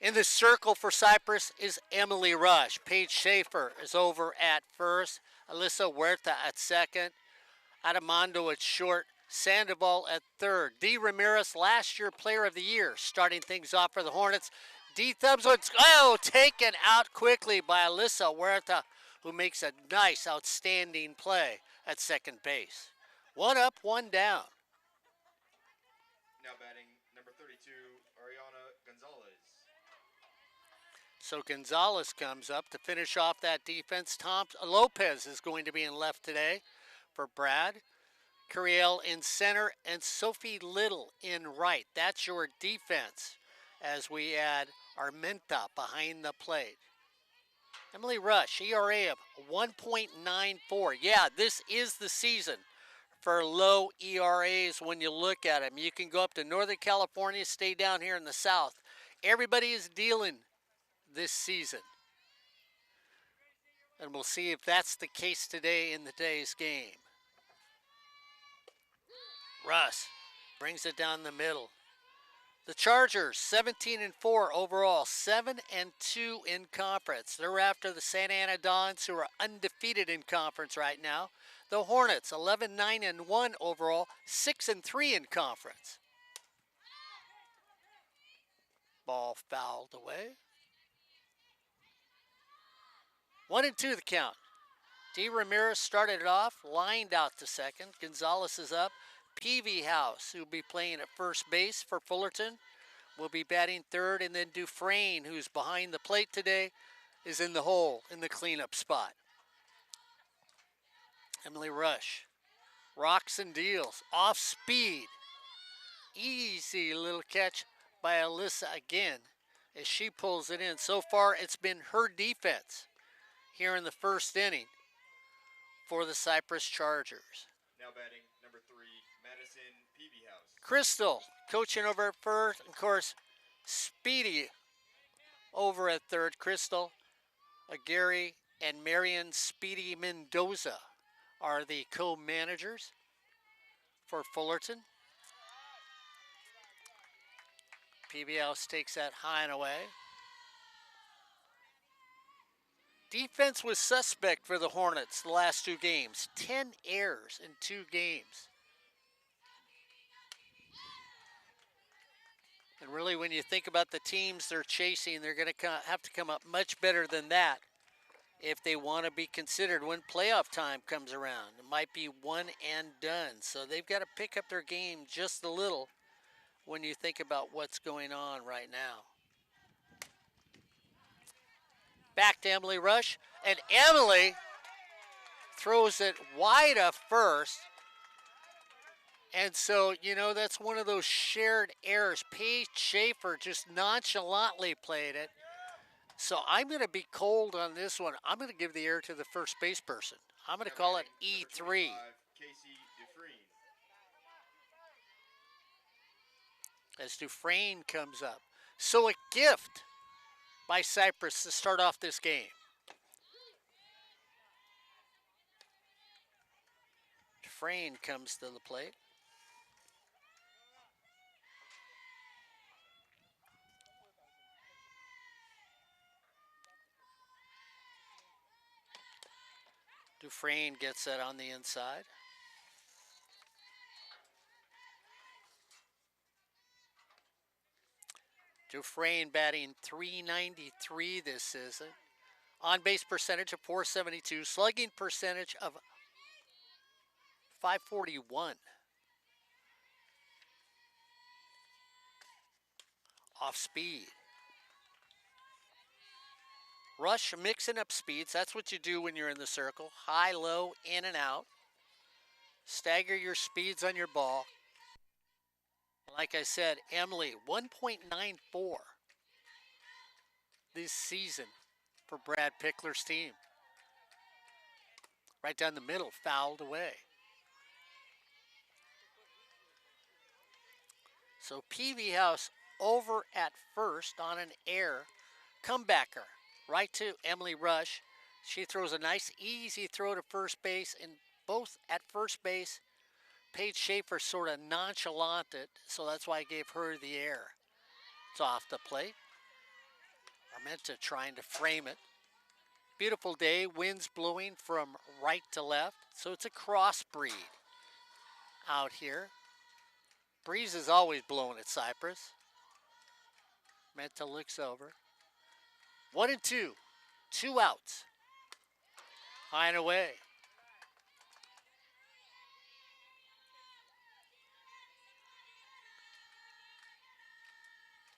In the circle for Cypress is Emily Rush. Paige Schaefer is over at first. Alyssa Huerta at second. Adamando at short. Sandoval at third. D. Ramirez, last year Player of the Year, starting things off for the Hornets. D. Thumbs, taken out quickly by Alyssa Huerta, who makes a nice, outstanding play at second base. One up, one down. Now batting number 32, Ariana Gonzalez. So Gonzalez comes up to finish off that defense. Lopez is going to be in left today for Brad. Curiel in center and Sophie Little in right. That's your defense as we add Armenta behind the plate. Emily Rush, ERA of 1.94. Yeah, this is the season for low ERAs when you look at them. You can go up to Northern California, stay down here in the South. Everybody is dealing this season. And we'll see if that's the case today in today's game. Russ brings it down the middle. The Chargers, 17-4 overall, 7-2 in conference. They're after the Santa Ana Dons, who are undefeated in conference right now. The Hornets, 11-9-1 overall, 6-3 in conference. Ball fouled away. 1-2 the count. D. Ramirez started it off, lined out to second. Gonzalez is up. Peavy House, who will be playing at first base for Fullerton, will be batting third. And then Dufresne, who's behind the plate today, is in the hole in the cleanup spot. Emily Rush rocks and deals. Off speed. Easy little catch by Alyssa again as she pulls it in. So far, it's been her defense here in the first inning for the Cypress Chargers. Now batting number 3, Madison Peavy House. Crystal coaching over at first. Of course, Speedy over at third. Crystal, Gary, and Marion Speedy Mendoza are the co-managers for Fullerton. Peavy House takes that high and away. Defense was suspect for the Hornets the last 2 games. 10 errors in 2 games. And really, when you think about the teams they're chasing, they're going to have to come up much better than that if they want to be considered when playoff time comes around. It might be one and done. So they've got to pick up their game just a little when you think about what's going on right now. Back to Emily Rush, and Emily throws it wide of first. And so, you know, that's one of those shared errors. Paige Schaefer just nonchalantly played it. So I'm going to be cold on this one. I'm going to give the error to the first base person. I'm going to call it E3. As Dufresne comes up. So a gift by Cypress to start off this game. Dufresne comes to the plate. Dufresne gets that on the inside. Dufresne batting .393 this season. On-base percentage of .472. Slugging percentage of .541. Off speed. Rush mixing up speeds. That's what you do when you're in the circle. High, low, in and out. Stagger your speeds on your ball. Like I said, Emily, 1.94 this season for Brad Pickler's team. Right down the middle, fouled away. So Peavy House over at first on an error. Comebacker right to Emily Rush. She throws a nice easy throw to first base, and both at first base, Paige Schaefer sort of nonchalanted, so that's why I gave her the error. It's off the plate. Armenta trying to frame it. Beautiful day, winds blowing from right to left. So it's a crossbreed out here. Breeze is always blowing at Cypress. Armenta looks over. 1-2. 2 outs. High and away.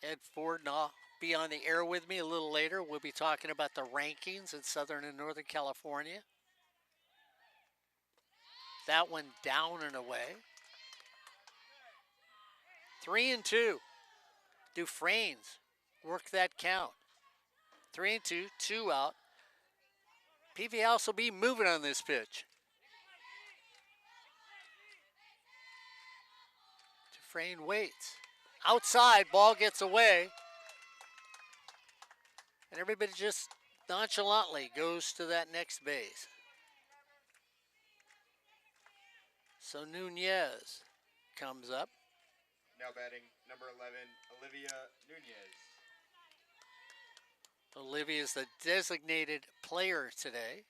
Ed Ford and I'll be on the air with me a little later. We'll be talking about the rankings in Southern and Northern California. That one down and away. 3-2. Dufresne's work that count. 3-2, 2 out. PV House will be moving on this pitch. Dufresne waits. Outside, ball gets away. And everybody just nonchalantly goes to that next base. So Nunez comes up. Now batting number 11, Olivia Nunez. Olivia is the designated player today.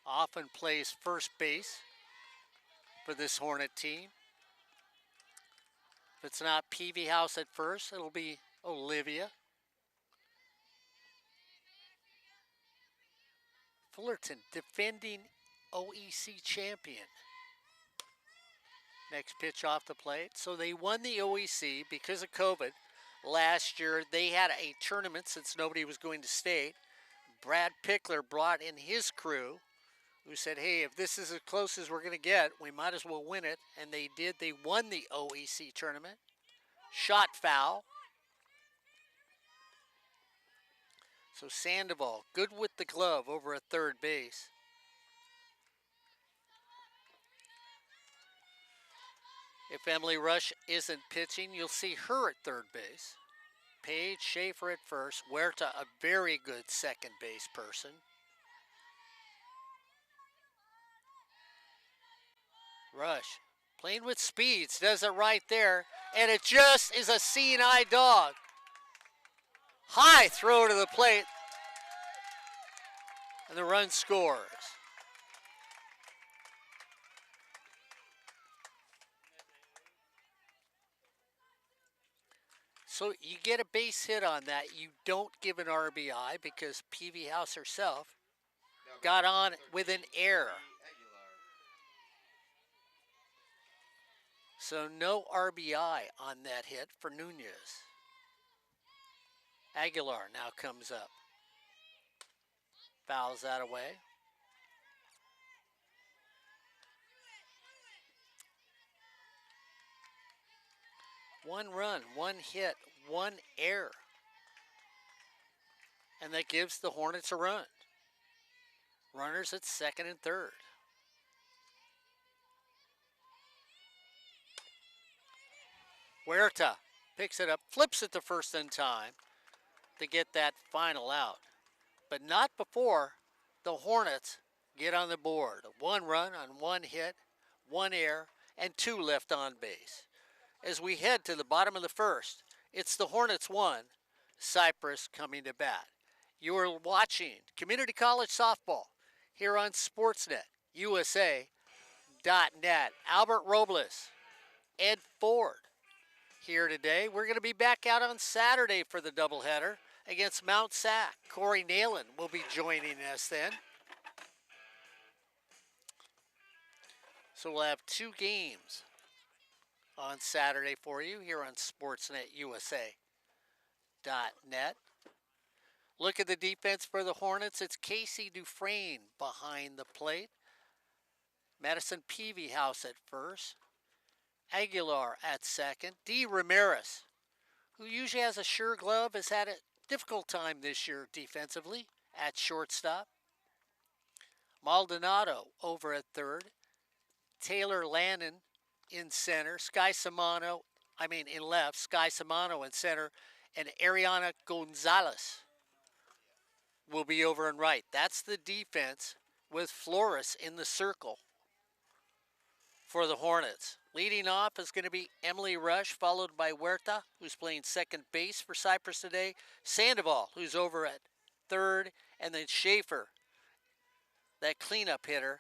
Often plays first base for this Hornet team. If it's not PV House at first, it'll be Olivia. Fullerton, defending OEC champion. Next pitch off the plate. So they won the OEC because of COVID. Last year, they had a tournament since nobody was going to state. Brad Pickler brought in his crew, who said, hey, if this is as close as we're going to get, we might as well win it. And they did. They won the OEC tournament. Shot foul. So Sandoval, good with the glove over at third base. If Emily Rush isn't pitching, you'll see her at third base. Paige Schaefer at first. Huerta, a very good second base person. Rush, playing with speeds, does it right there. And it just is a seeing eye dog. High throw to the plate. And the run scores. So you get a base hit on that. You don't give an RBI because PV House herself got on with an error. So no RBI on that hit for Nunez. Aguilar now comes up. Fouls that away. One run, one hit, one error. And that gives the Hornets a run. Runners at second and third. Huerta picks it up, flips it to first in time to get that final out. But not before the Hornets get on the board. 1 run on 1 hit, 1 error, and 2 left on base. As we head to the bottom of the first, it's the Hornets 1, Cypress coming to bat. You are watching Community College Softball here on Sportsnet USA.net. Albert Robles, Ed Ford here today. We're going to be back out on Saturday for the doubleheader against Mount Sac. Corey Nalen will be joining us then. So we'll have 2 games on Saturday for you here on Sportsnet USA.net. Look at the defense for the Hornets. It's Casey Dufresne behind the plate. Madison Peavy House at first. Aguilar at second. D. Ramirez, who usually has a sure glove, has had a difficult time this year defensively at shortstop. Maldonado over at third. Taylor Lannon in center. In left. Sky Samano in center. And Ariana Gonzalez will be over in right. That's the defense with Flores in the circle for the Hornets. Leading off is going to be Emily Rush, followed by Huerta, who's playing second base for Cypress today. Sandoval, who's over at third, and then Schaefer, that cleanup hitter,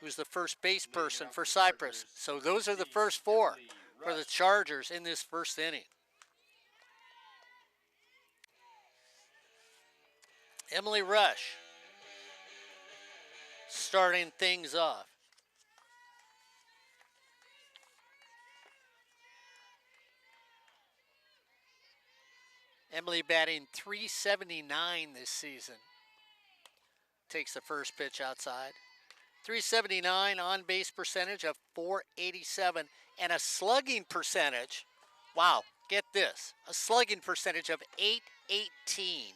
who's the first base person for Cypress. So those are the first four for the Chargers in this first inning. Emily Rush starting things off. Emily batting .379 this season. Takes the first pitch outside. .379 on base percentage of .487 and a slugging percentage. Wow, get this. A slugging percentage of .818.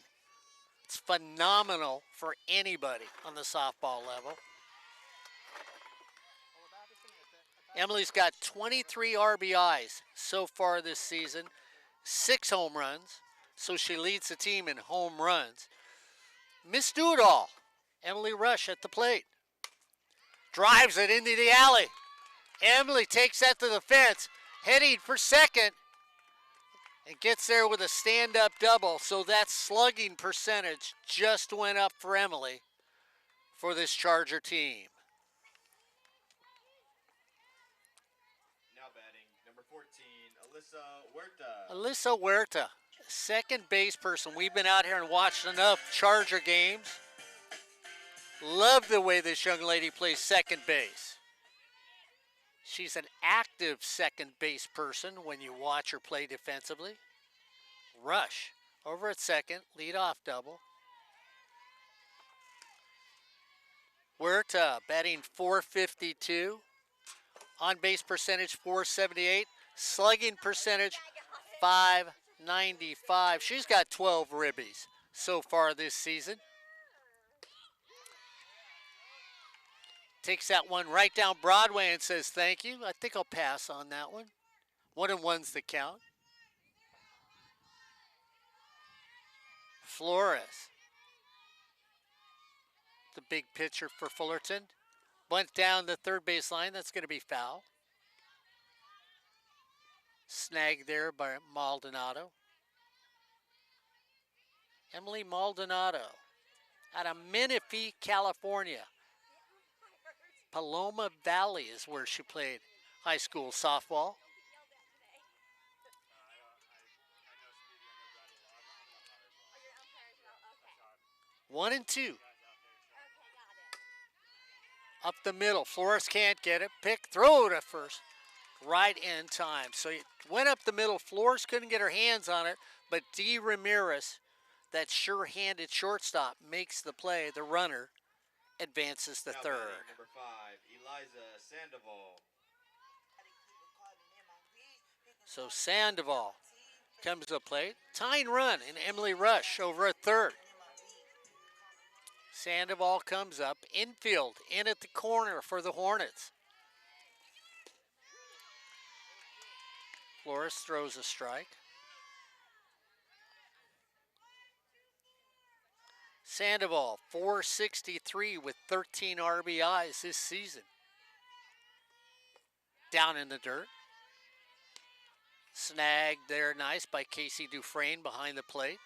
It's phenomenal for anybody on the softball level. Emily's got 23 RBIs so far this season, 6 home runs, so she leads the team in home runs. Miss Do-It-All, Emily Rush at the plate. Drives it into the alley. Emily takes that to the fence, heading for second, and gets there with a stand-up double. So that slugging percentage just went up for Emily for this Charger team. Now batting, number 14, Alyssa Huerta. Alyssa Huerta, second base person. We've been out here and watched enough Charger games. Love the way this young lady plays second base. She's an active second base person when you watch her play defensively. Rush over at second, leadoff double. Huerta batting .452. On base percentage .478. Slugging percentage .595. She's got 12 ribbies so far this season. Takes that one right down Broadway and says thank you. I think I'll pass on that one. 1-1's the count. Flores, the big pitcher for Fullerton. Went down the third base line. That's going to be foul. Snagged there by Maldonado. Emily Maldonado out of Menifee, California. Paloma Valley is where she played high school softball. One and two. Up the middle. Flores can't get it. Throw to first. Right in time. So it went up the middle. Flores couldn't get her hands on it, but D. Ramirez, that sure-handed shortstop, makes the play. The runner advances the third. Number 5, Eliza Sandoval. So Sandoval comes to the plate. Tying run and Emily Rush over at third. Sandoval comes up, infield, in at the corner for the Hornets. Flores throws a strike. Sandoval, .463 with 13 RBIs this season. Down in the dirt. Snagged there nice by Casey Dufresne behind the plate.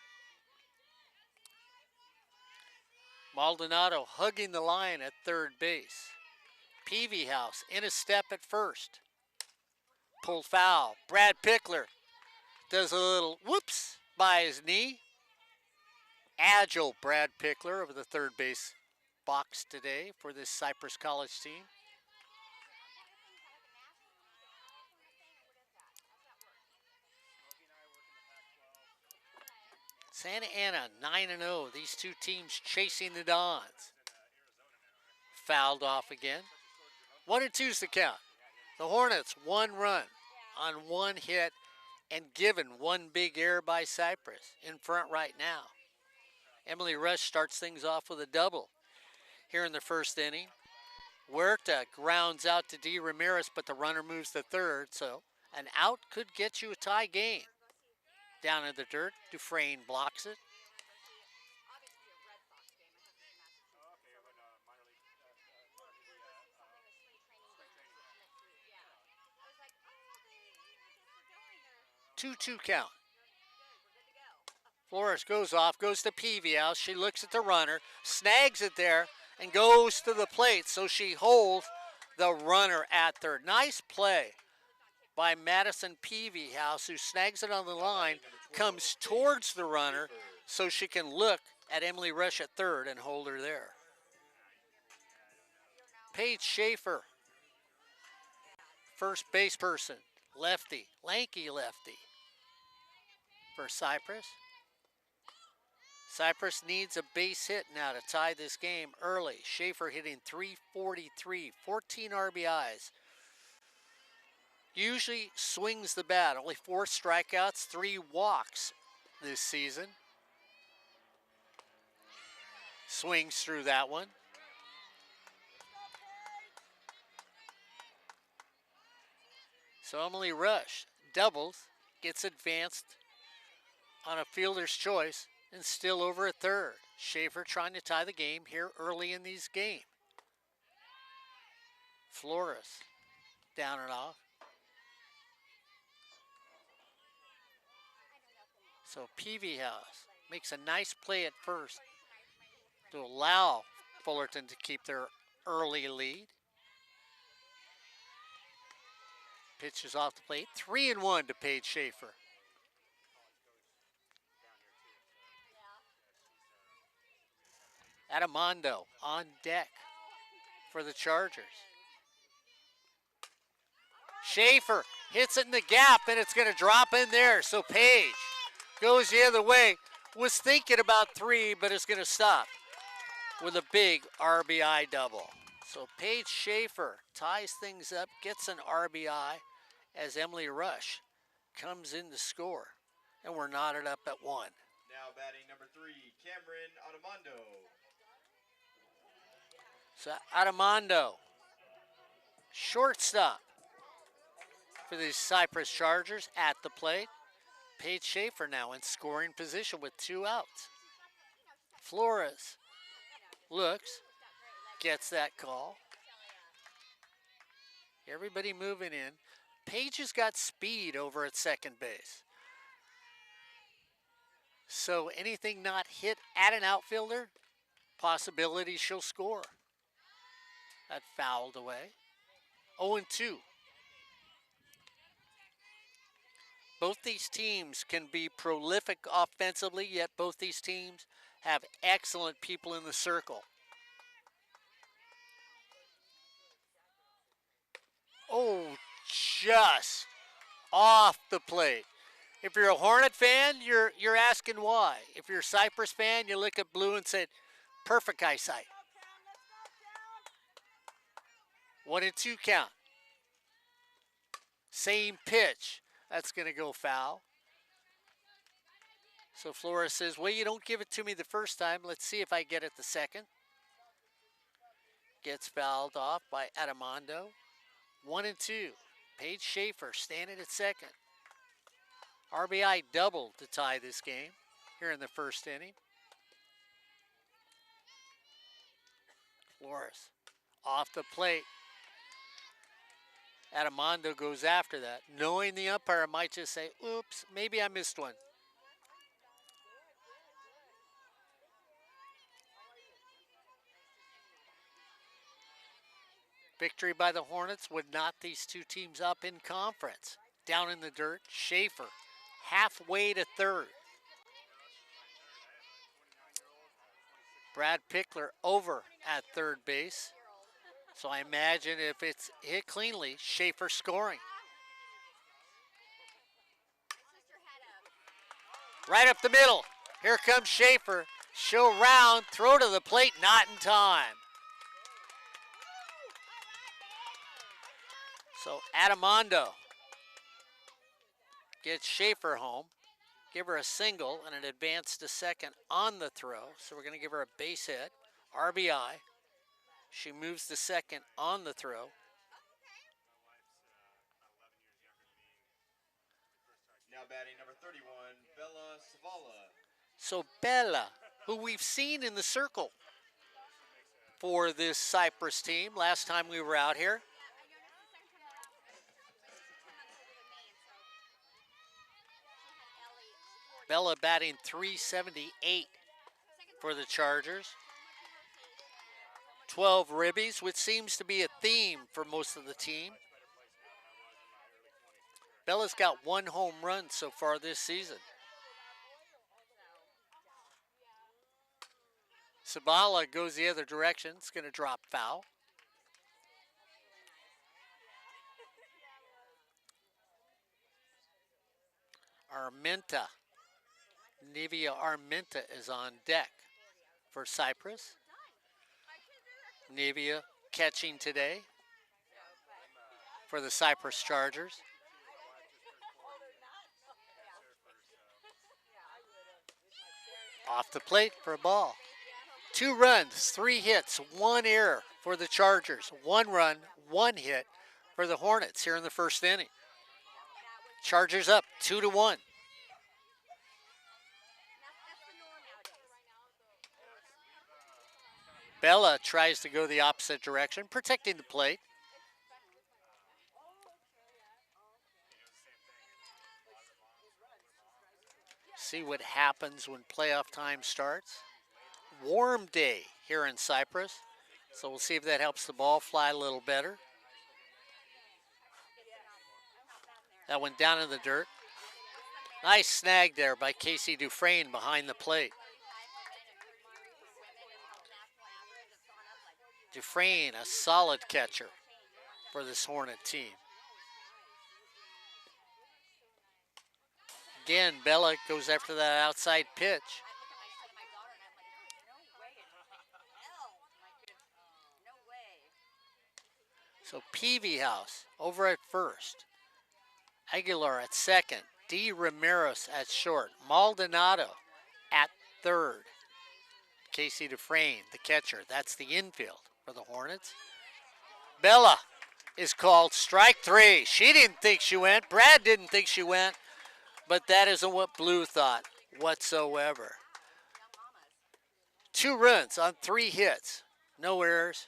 Maldonado hugging the line at third base. Peavy House in a step at first. Pulled foul. Brad Pickler does a little whoops by his knee. Agile Brad Pickler over the third base box today for this Cypress College team. Santa Ana 9-0. These two teams chasing the Dons. Fouled off again. 1-2's the count. The Hornets 1 run on 1 hit and given 1 big error by Cypress in front right now. Emily Rush starts things off with a double here in the first inning. Huerta grounds out to D. Ramirez, but the runner moves to third, so an out could get you a tie game. Down in the dirt, Dufresne blocks it. 2-2 count. Flores goes off, goes to Peavy House. She looks at the runner, snags it there, and goes to the plate. So she holds the runner at third. Nice play by Madison Peavy House, who snags it on the line, comes towards the runner so she can look at Emily Rush at third and hold her there. Paige Schaefer, first base person, lefty, lanky lefty for Cypress. Cypress needs a base hit now to tie this game early. Schaefer hitting .343, 14 RBIs. Usually swings the bat. Only 4 strikeouts, 3 walks this season. Swings through that one. So Emily Rush doubles, gets advanced on a fielder's choice, and still over at third. Schaefer trying to tie the game here early in these games. Flores down and off. So Peavy House makes a nice play at first to allow Fullerton to keep their early lead. Pitches off the plate, 3-1 to Paige Schaefer. Adamondo on deck for the Chargers. Schaefer hits it in the gap, and it's going to drop in there. So Paige goes the other way. Was thinking about 3, but it's going to stop with a big RBI double. So Paige Schaefer ties things up, gets an RBI as Emily Rush comes in to score. And we're knotted up at 1. Now batting number 3, Cameron Adamondo. So Adamondo, shortstop for the Cypress Chargers at the plate. Paige Schaefer now in scoring position with 2 outs. Flores looks, gets that call. Everybody moving in. Paige has got speed over at second base. So anything not hit at an outfielder, possibility she'll score. That fouled away. 0-2. Both these teams can be prolific offensively, yet both these teams have excellent people in the circle. Oh, just off the plate. If you're a Hornet fan, you're asking why. If you're a Cypress fan, you look at blue and say, perfect eyesight. 1-2 count. Same pitch. That's going to go foul. So Flores says, well, you don't give it to me the first time. Let's see if I get it the second. Gets fouled off by Adamondo. 1-2. Paige Schaefer standing at second. RBI double to tie this game here in the first inning. Flores off the plate. Adamondo goes after that, knowing the umpire might just say, oops, maybe I missed one. Victory by the Hornets would knot these two teams up in conference. Down in the dirt, Schaefer halfway to third. Brad Pickler over at third base. So I imagine if it's hit cleanly, Schaefer scoring. Right up the middle. Here comes Schaefer. She'll round, throw to the plate, not in time. So Adamondo gets Schaefer home. Give her a single and an advance to second on the throw. So we're going to give her a base hit, RBI. She moves to second on the throw. Now batting number 31, Bella Savala. So Bella, who we've seen in the circle for this Cypress team last time we were out here. Bella batting .378 for the Chargers. 12 ribbies, which seems to be a theme for most of the team. Bella's got 1 home run so far this season. Sabala goes the other direction. It's going to drop foul. Armenta. Nivea Armenta is on deck for Cypress. Nivea catching today for the Cypress Chargers. Off the plate for a ball. 2 runs, 3 hits, 1 error for the Chargers. 1 run, 1 hit for the Hornets here in the first inning. Chargers up 2-1. Bella tries to go the opposite direction, protecting the plate. See what happens when playoff time starts. Warm day here in Cypress, so we'll see if that helps the ball fly a little better. That went down in the dirt. Nice snag there by Casey Dufresne behind the plate. Dufresne, a solid catcher for this Hornet team. Again, Bella goes after that outside pitch. So Peavy House over at first. Aguilar at second. D. Ramirez at short. Maldonado at third. Casey Dufresne, the catcher. That's the infield for the Hornets. Bella is called strike 3. She didn't think she went. Brad didn't think she went. But that isn't what Blue thought whatsoever. 2 runs on 3 hits. No errors.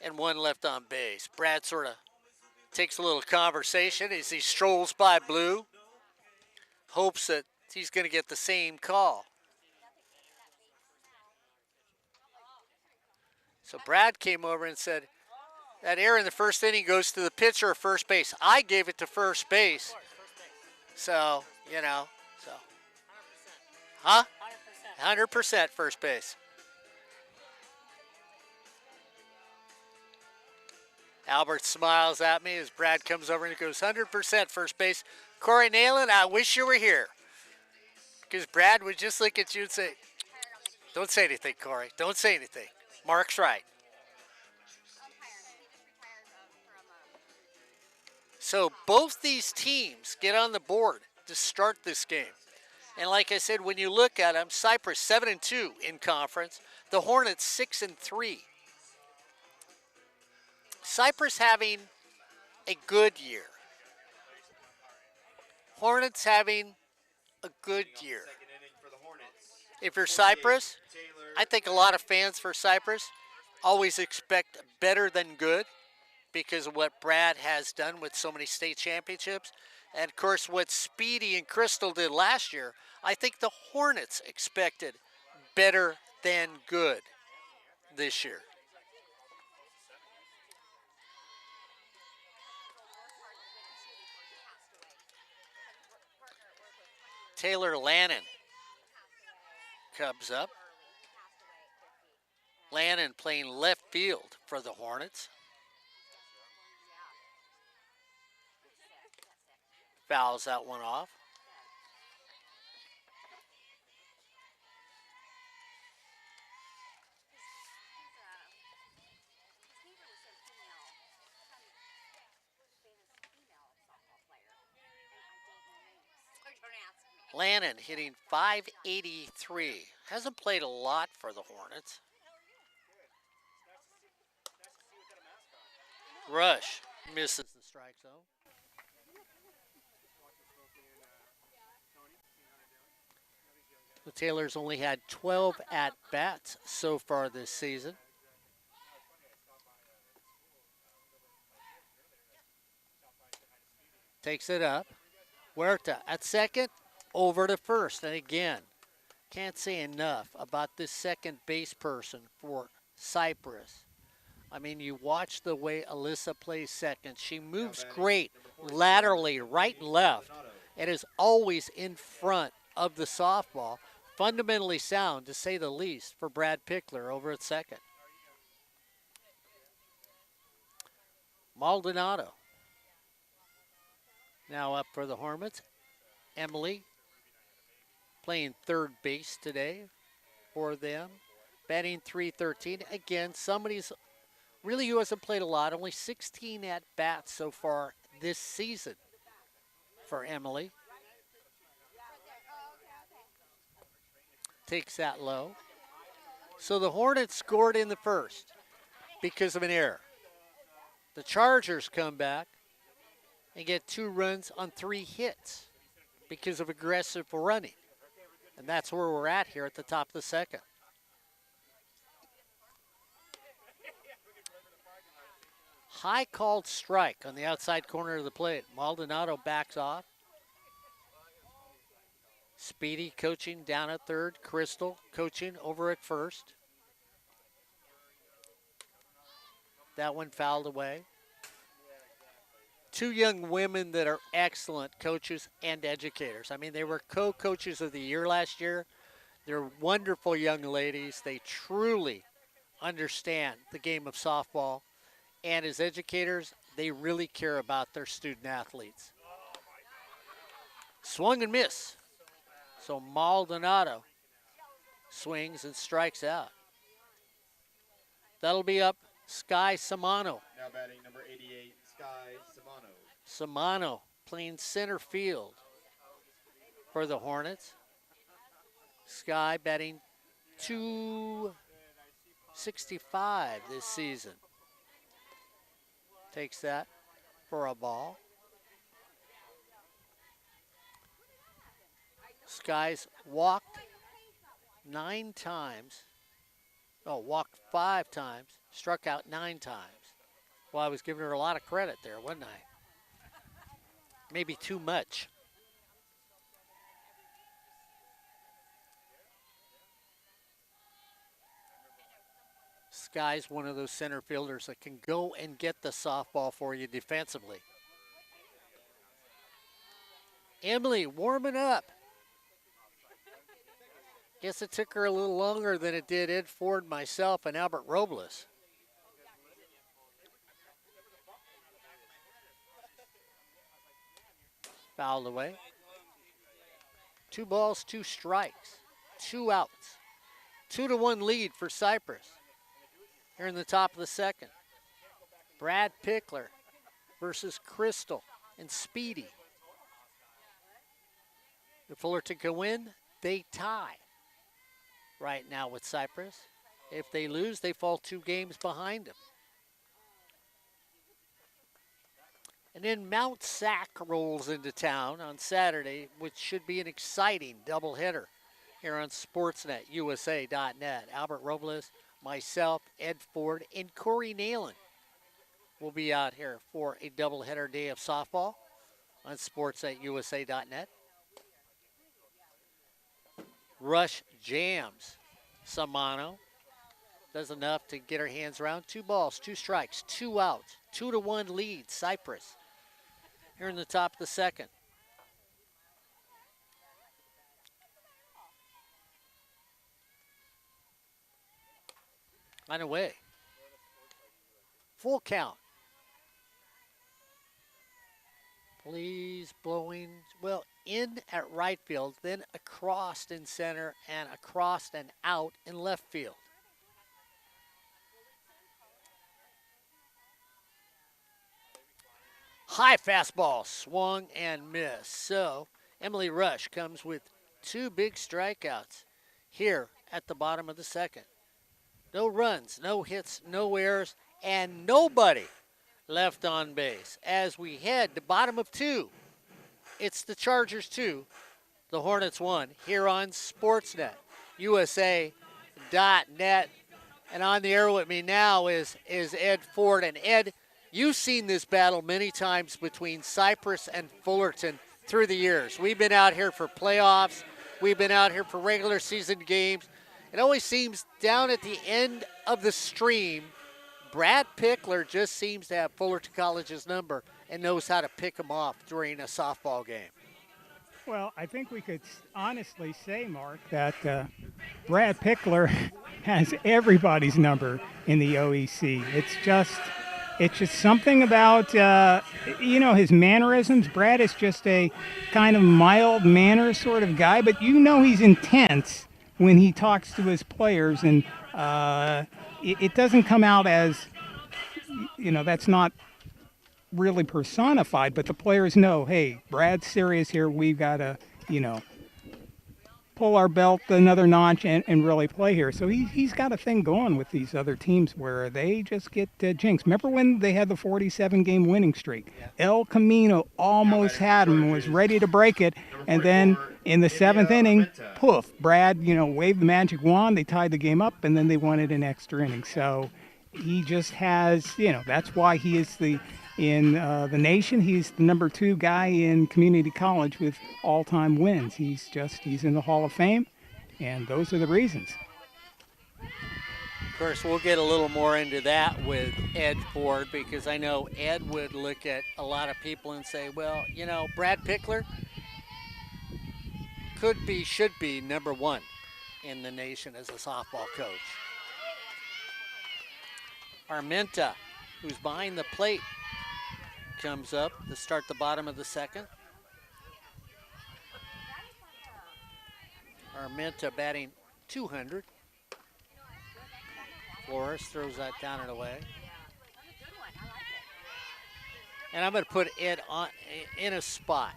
And 1 left on base. Brad sort of takes a little conversation as he strolls by Blue. Hopes that he's going to get the same call. So Brad came over and said, that error in the first inning goes to the pitcher at first base. I gave it to first base. So, so. Huh? 100% first base. Albert smiles at me as Brad comes over and goes 100% first base. Corey Nayland, I wish you were here. Because Brad would just look at you and say, don't say anything, Corey. Don't say anything. Mark's right. So both these teams get on the board to start this game. And like I said, when you look at them, Cypress 7-2 in conference. The Hornets 6-3. Cypress having a good year. Hornets having a good year. If you're Cypress, I think a lot of fans for Cypress always expect better than good because of what Brad has done with so many state championships. And, of course, what Speedy and Crystal did last year, I think the Hornets expected better than good this year. Taylor Lannon comes up. Lannon playing left field for the Hornets. Fouls that one off. Lannon hitting .583. Hasn't played a lot for the Hornets. Rush misses the strike zone. The Taylor's only had 12 at-bats so far this season. Takes it up. Huerta at second. over to first. And again, can't say enough about this second base person for Cypress. I mean, you watch the way Alyssa plays second. She moves great laterally, right and left, and is always in front of the softball. Fundamentally sound, to say the least, for Brad Pickler over at second. Maldonado now up for the Hornets. Emily playing third base today for them. Batting .313. Again, somebody's really who hasn't played a lot. Only 16 at-bats so far this season for Emily. Takes that low. So the Hornets scored in the first because of an error. The Chargers come back and get 2 runs on 3 hits because of aggressive running. And that's where we're at here at the top of the second. High called strike on the outside corner of the plate. Maldonado backs off. Speedy coaching down at third. Crystal coaching over at first. That one fouled away. 2 young women that are excellent coaches and educators. I mean, they were co-coaches of the year last year. They're wonderful young ladies. They truly understand the game of softball. And as educators, they really care about their student athletes. Swung and miss. So Maldonado swings and strikes out. That'll be up Sky Samano. Now batting number 88, Sky Samano. Samano playing center field for the Hornets. Sky batting .265 this season. Takes that for a ball. Sky's walked 9 times. Oh, walked 5 times. Struck out 9 times. Well, I was giving her a lot of credit there, wasn't I? Maybe too much. Sky's one of those center fielders that can go and get the softball for you defensively. Emily warming up. Guess it took her a little longer than it did Ed Ford, myself, and Albert Robles. Fouled away. 2 balls, 2 strikes, 2 outs. 2-1 lead for Cypress. Here in the top of the second. Brad Pickler versus Crystal and Speedy. If Fullerton can win, they tie right now with Cypress. If they lose, they fall 2 games behind them. And then Mount Sac rolls into town on Saturday, which should be an exciting doubleheader here on SportsNetUSA.net. Albert Robles, myself, Ed Ford, and Corey Nalen will be out here for a doubleheader day of softball on SportsNetUSA.net. Rush jams Samano. Does enough to get her hands around. 2 balls, 2 strikes, 2 outs. 2-1 lead, Cypress. Here in the top of the second. On the way. Full count. Please blowing, well, in at right field, then across in center and across and out in left field. High fastball, swung and missed. So Emily Rush comes with 2 big strikeouts here at the bottom of the second. No runs, no hits, no errors, and nobody left on base. As we head to bottom of 2, it's the Chargers 2, the Hornets 1, here on Sportsnet, USA.net. And on the air with me now is Ed Ford. And Ed, you've seen this battle many times between Cypress and Fullerton through the years. We've been out here for playoffs. We've been out here for regular season games. It always seems down at the end of the stream, Brad Pickler just seems to have Fullerton College's number and knows how to pick him off during a softball game. Well, I think we could honestly say, Mark, that Brad Pickler has everybody's number in the OEC. It's just something about, his mannerisms. Brad is just a kind of mild manner sort of guy, but he's intense when he talks to his players, and it doesn't come out as, that's not really personified, but the players know, hey, Brad's serious here. We've got to, pull our belt another notch and really play here. So he's got a thing going with these other teams where they just get jinxed. Remember when they had the 47-game winning streak? Yeah. El Camino almost had him, was ready to break it, and then in the 7th inning, poof, Brad, waved the magic wand. They tied the game up, and then they won it in extra innings. So he just has, that's why he is in the nation, he's the number 2 guy in community college with all-time wins. He's in the Hall of Fame, and those are the reasons. Of course, we'll get a little more into that with Ed Ford, because I know Ed would look at a lot of people and say, well, Brad Pickler should be number 1 in the nation as a softball coach. Armenta, who's behind the plate, comes up to start the bottom of the 2nd. Armenta batting .200. Flores throws that down and away. And I'm going to put Ed in a spot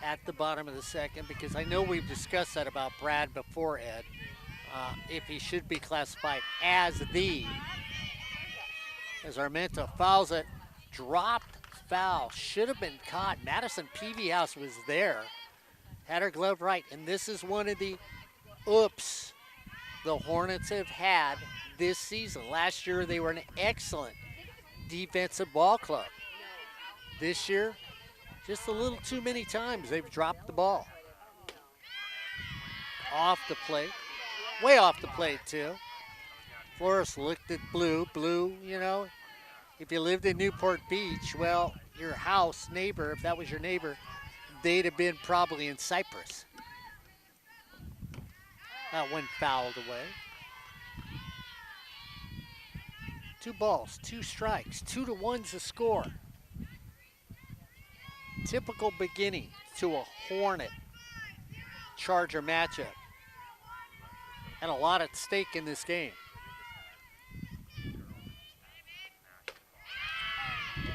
at the bottom of the 2nd, because I know we've discussed that about Brad before, Ed, if he should be classified as Armenta fouls it, dropped foul, should have been caught. Madison Pavlovich was there, had her glove right, and this is one of the oops the Hornets have had this season. Last year they were an excellent defensive ball club. This year, just a little too many times they've dropped the ball. Off the plate, way off the plate too. Flores looked at Blue, if you lived in Newport Beach, well, your house neighbor, if that was your neighbor, they'd have been probably in Cypress. That one fouled away. 2 balls, 2 strikes, 2-1's the score. Typical beginning to a Hornet Charger matchup. And a lot at stake in this game.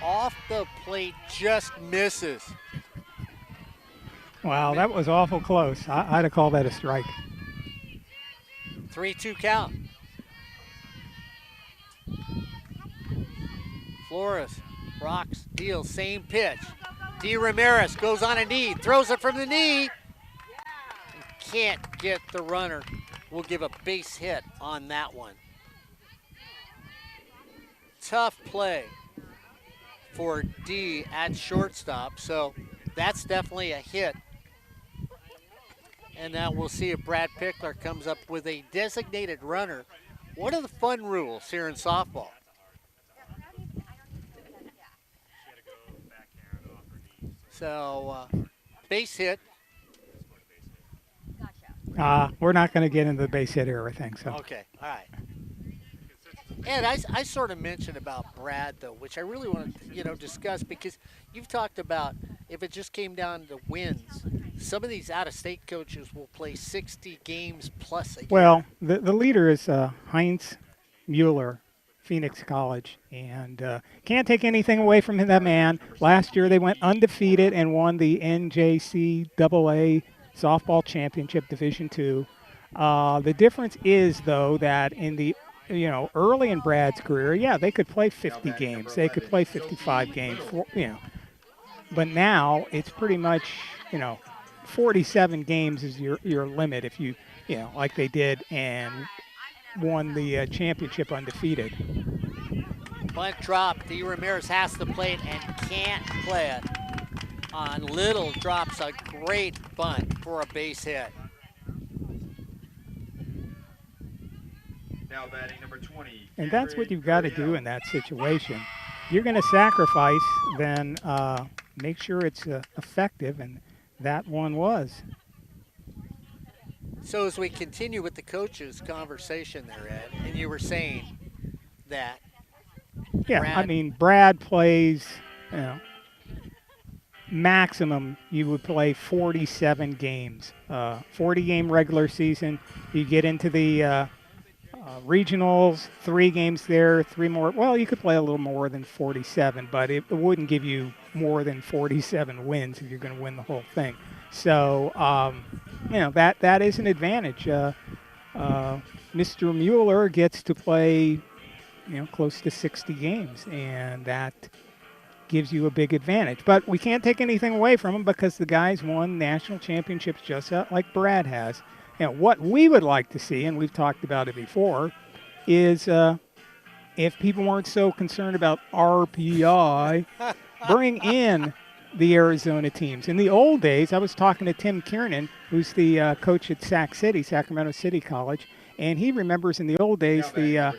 Off the plate, just misses. Wow, that was awful close. I'd have called that a strike. 3-2 count. Flores rocks, deals, same pitch. D. Ramirez goes on a knee, throws it from the knee. And can't get the runner. We'll give a base hit on that one. Tough play for D at shortstop, so that's definitely a hit. And now we'll see if Brad Pickler comes up with a designated runner. What are the fun rules here in softball? So, base hit. We're not going to get into the base hit era thing. So. Okay, all right. And I sort of mentioned about Brad, though, which I really want to, discuss, because you've talked about if it just came down to wins, some of these out-of-state coaches will play 60 games plus a year. Well, the leader is Heinz Mueller, Phoenix College, and can't take anything away from that man. Last year they went undefeated and won the NJCAA Softball Championship Division II. The difference is, though, that in the early in Brad's career, yeah, they could play 50 games. They could play 55 games, But now it's pretty much, 47 games is your limit if you, like they did and won the championship undefeated. Bunt drop. D. Ramirez has the plate and can't play it on Little, drops a great bunt for a base hit. Now batting number 20. And that's what you've got to do in that situation. You're going to sacrifice, then make sure it's effective, and that one was. So as we continue with the coaches' conversation there, Ed, and you were saying that. Yeah, Brad, I mean, Brad plays, you know, maximum you would play 47 games. 40-game regular season. You get into the regionals, 3 games there, 3 more. Well, you could play a little more than 47, but it wouldn't give you more than 47 wins if you're going to win the whole thing. So, you know, that is an advantage. Mr. Mueller gets to play, you know, close to 60 games, and that gives you a big advantage. But we can't take anything away from him because the guys won national championships just like Brad has. And what we would like to see, and we've talked about it before, is if people weren't so concerned about RPI, bring in the Arizona teams. In the old days, I was talking to Tim Kiernan, who's the coach at Sacramento City College, and he remembers in the old days the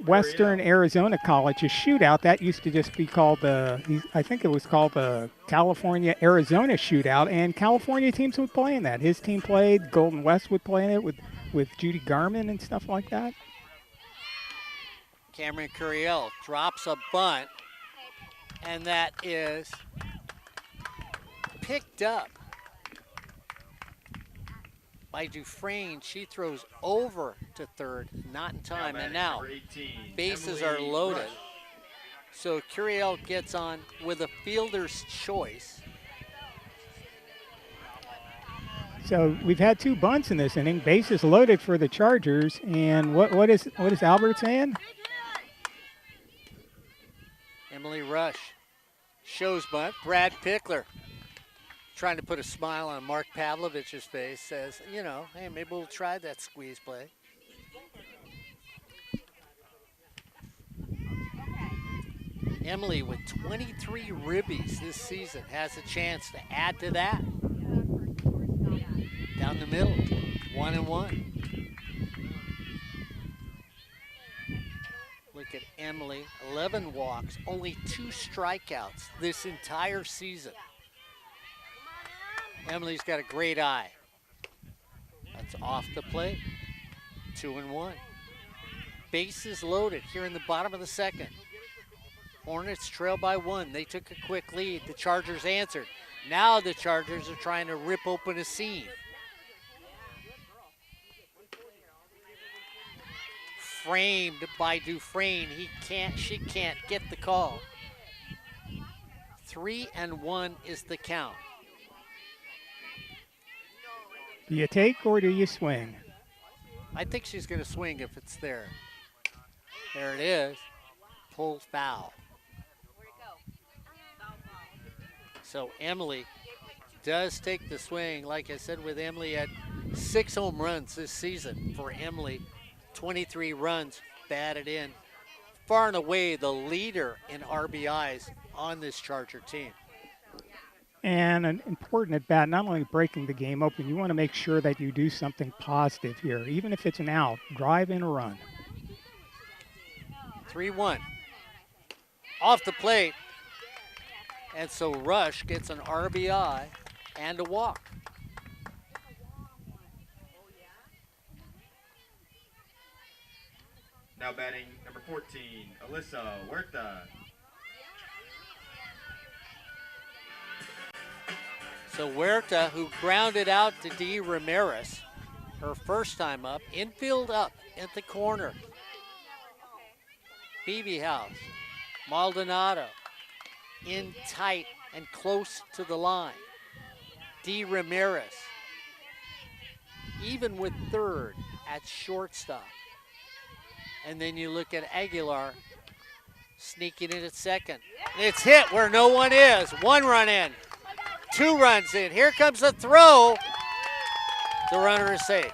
Western Arizona College's shootout. That used to just be called I think it was called the California-Arizona shootout, and California teams would play in that. His team played, Golden West would play in it with Judy Garman and stuff like that. Cameron Curiel drops a bunt, and that is picked up by Dufresne. She throws over to third, not in time, and now bases are loaded. So Curiel gets on with a fielder's choice. So we've had 2 bunts in this inning, bases loaded for the Chargers, and what is Albert saying? Emily Rush shows bunt. Brad Pickler, trying to put a smile on Mark Pavlovich's face, says, you know, hey, maybe we'll try that squeeze play. Emily with 23 ribbies this season has a chance to add to that. Down the middle, 1-1. Look at Emily, 11 walks, only 2 strikeouts this entire season. Emily's got a great eye. That's off the plate. 2-1. Bases loaded here in the bottom of the second. Hornets trail by 1. They took a quick lead. The Chargers answered. Now the Chargers are trying to rip open a seam. Framed by Dufresne. She can't get the call. 3-1 is the count. Do you take or do you swing? I think she's going to swing if it's there. There it is. Pulled foul. So Emily does take the swing. Like I said, with Emily had 6 home runs this season for Emily. 23 runs batted in. Far and away the leader in RBIs on this Charger team. And an important at bat, not only breaking the game open, you want to make sure that you do something positive here. Even if it's an out, drive in a run. 3-1. Off the plate. And so Rush gets an RBI and a walk. Now batting number 14, Alyssa Huerta. So Huerta, who grounded out to Dee Ramirez, her first time up, infield up at the corner. Beebe House, Maldonado, in tight and close to the line. Dee Ramirez, even with third at shortstop. And then you look at Aguilar sneaking in at second. It's hit where no one is. 1 run in, 2 runs in. Here comes the throw. The runner is safe.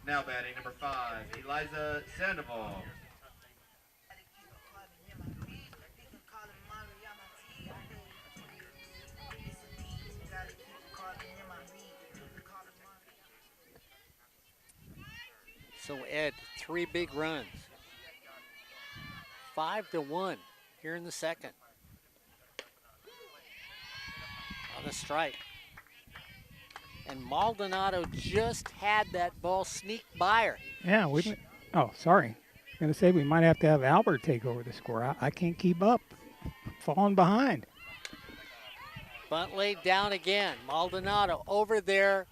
Now batting number 5, Eliza Sandoval. So Ed, 3 big runs. 5-1 here in the second. On the strike. And Maldonado just had that ball sneak by her. Yeah, oh, sorry. I was going to say we might have to have Albert take over the score. I can't keep up. Falling behind. Bunt laid down again. Maldonado over there.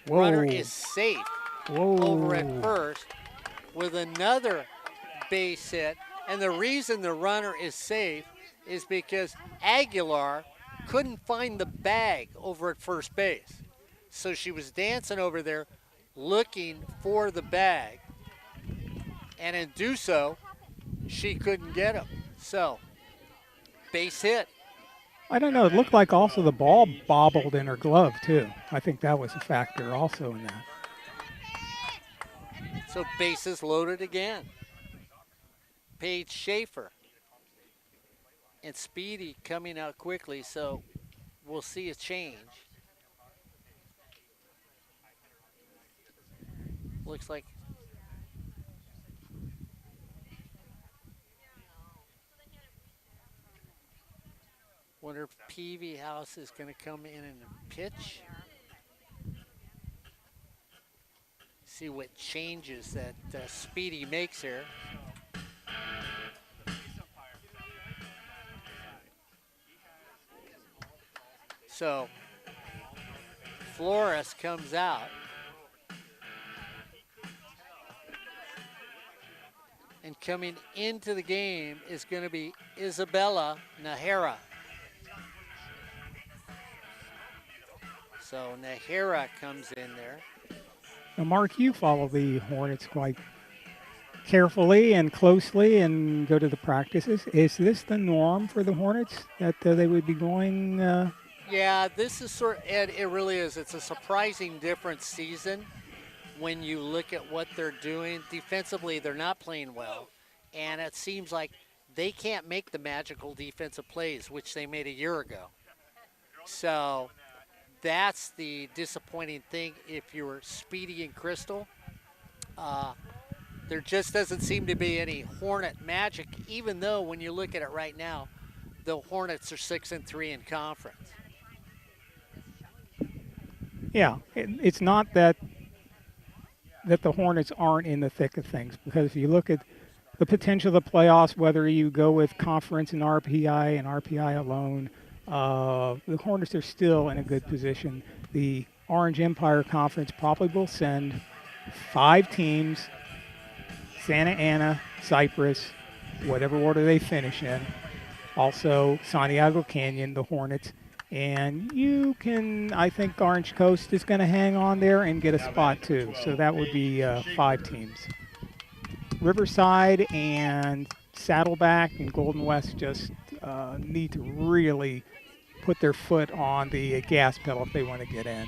Whoa. Runner is safe. Whoa. Over at first with another base hit. And the reason the runner is safe is because Aguilar couldn't find the bag over at first base. So she was dancing over there looking for the bag. And in do so, she couldn't get him. So, base hit. I don't know. It looked like also the ball bobbled in her glove, too. I think that was a factor also in that. So, bases loaded again. Paige Schaefer and Speedy coming out quickly, so we'll see a change. Looks like wonder if Peavy House is going to come in and pitch. See what changes that Speedy makes here. So Flores comes out. And coming into the game is going to be Isabella Nahara. So Nahara comes in there. Now, Mark, you follow the Hornets quite carefully and closely and go to the practices. Is this the norm for the Hornets, that they would be going? Yeah, this is Ed, it really is. It's a surprising different season when you look at what they're doing. Defensively, they're not playing well. And it seems like they can't make the magical defensive plays, which they made a year ago. So that's the disappointing thing if you're Speedy and Crystal. There just doesn't seem to be any Hornet magic, even though when you look at it right now, the Hornets are 6-3 in conference. Yeah, it's not that the Hornets aren't in the thick of things, because if you look at the potential of the playoffs, whether you go with conference and RPI alone, the Hornets are still in a good position. The Orange Empire Conference probably will send 5 teams, Santa Ana, Cypress, whatever order they finish in. Also, Santiago Canyon, the Hornets. And you can, I think Orange Coast is going to hang on there and get a spot too. So that would be 5 teams. Riverside and Saddleback and Golden West just need to really put their foot on the gas pedal if they want to get in.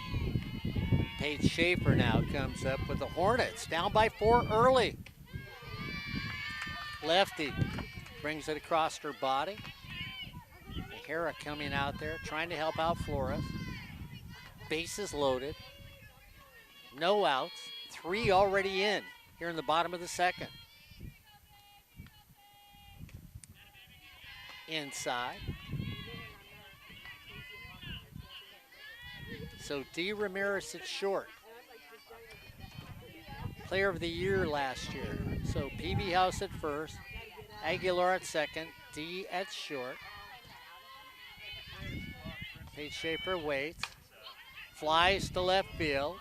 Paige Schaefer now comes up with the Hornets, down by 4 early. Lefty brings it across her body. Hera coming out there, trying to help out Flores. Bases loaded. No outs. 3 already in here in the bottom of the second. Inside. So D. Ramirez at short. Player of the year last year. So PB House at first. Aguilar at second. D at short. Paige Schaefer waits, flies to left field,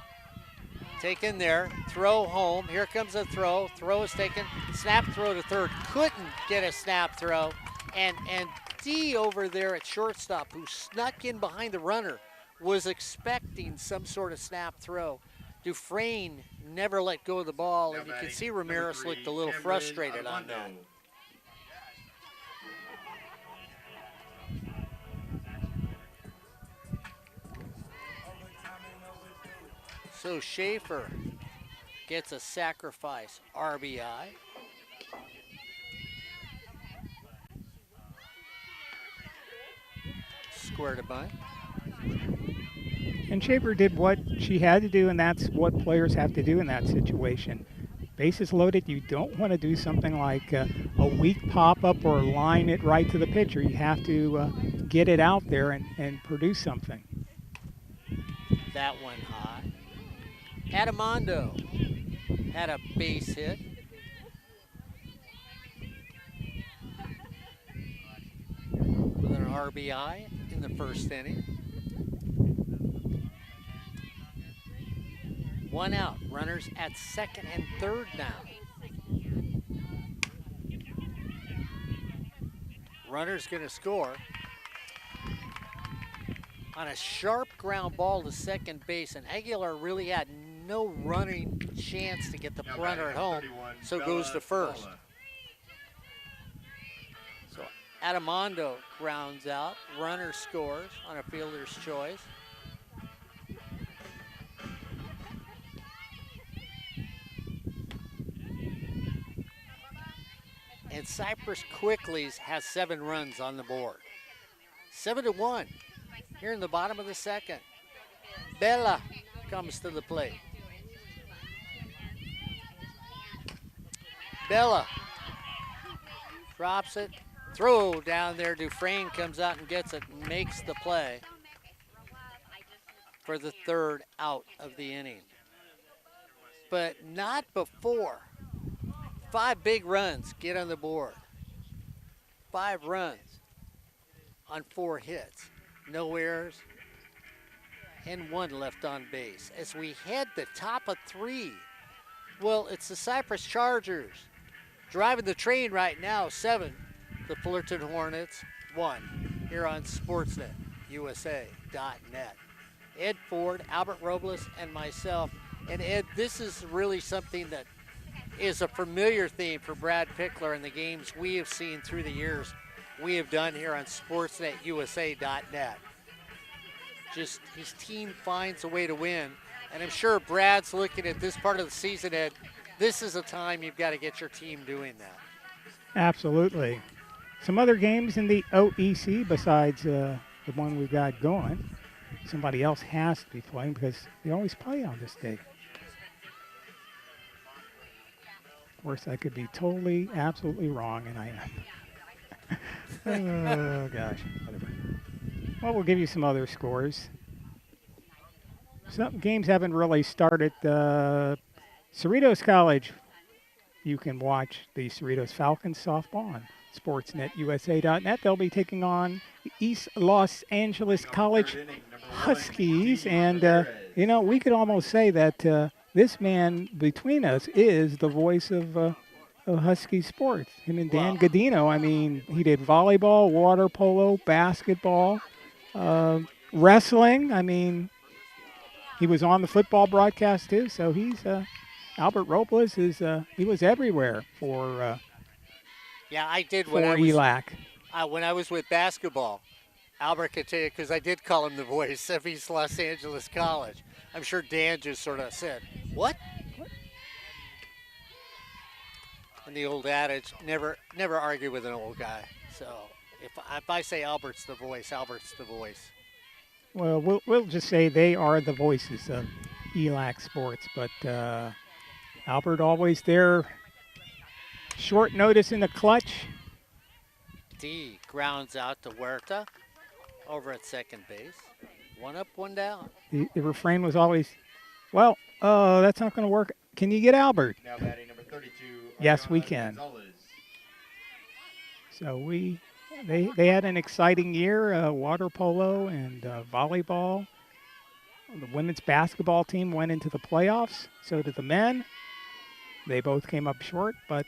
taken there, throw home, here comes a throw, throw is taken, snap throw to third, couldn't get a snap throw, and D over there at shortstop, who snuck in behind the runner, was expecting some sort of snap throw. Dufresne never let go of the ball, and you can see Ramirez looked a little frustrated on that. So Schaefer gets a sacrifice RBI. Square to bunt. And Shaper did what she had to do, and that's what players have to do in that situation. Bases loaded, you don't want to do something like a weak pop-up or line it right to the pitcher. You have to get it out there and produce something. That one high. Adamondo had a base hit. With an RBI in the first inning. 1 out. Runners at second and third now. Runner's going to score on a sharp ground ball to second base, and Aguilar really had no running chance to get the runner at home, so goes to first. So Adamondo grounds out, runner scores on a fielder's choice. And Cypress quickly has 7 runs on the board. 7-1 here in the bottom of the second. Bella comes to the plate. Bella drops it. Throw down there. Dufresne comes out and gets it and makes the play for the 3rd out of the inning. But not before 5 big runs get on the board. 5 runs on 4 hits. No errors and 1 left on base. As we head the top of 3. Well, it's the Cypress Chargers driving the train right now. 7, the Fullerton Hornets. 1 here on Sportsnet USA.net. Ed Ford, Albert Robles, and myself. And Ed, this is really something that is a familiar theme for Brad Pickler in the games we have seen through the years we have done here on SportsNetUSA.net. Just his team finds a way to win, and I'm sure Brad's looking at this part of the season, Ed, this is a time you've got to get your team doing that. Absolutely. Some other games in the OEC besides the one we've got going. Somebody else has to be playing because they always play on this day. Of course, I could be totally, absolutely wrong, and I am. Oh, gosh. Whatever. Well, we'll give you some other scores. Some games haven't really started. Cerritos College, you can watch the Cerritos Falcons softball on SportsNetUSA.net. They'll be taking on the East Los Angeles College Huskies. And, you know, we could almost say that this man between us is the voice of Husky sports. Him and Dan Godino. I mean, he did volleyball, water polo, basketball, wrestling. I mean, he was on the football broadcast too. So he's Albert Robles is he was everywhere for yeah, I did for ELAC. When I was with basketball. Albert could tell you, because I did call him the voice of East Los Angeles College. I'm sure Dan just sort of said, "What?" And the old adage, never argue with an old guy. So if I say Albert's the voice, Albert's the voice. Well, we'll just say they are the voices of ELAC sports. But Albert always there, short notice in the clutch. D grounds out to Huerta over at second base. 1 up, 1 down. The refrain was always, well, that's not going to work. Can you get Albert? Now batting number 32. Yes, we can. So they had an exciting year, water polo and volleyball. The women's basketball team went into the playoffs. So did the men. They both came up short, but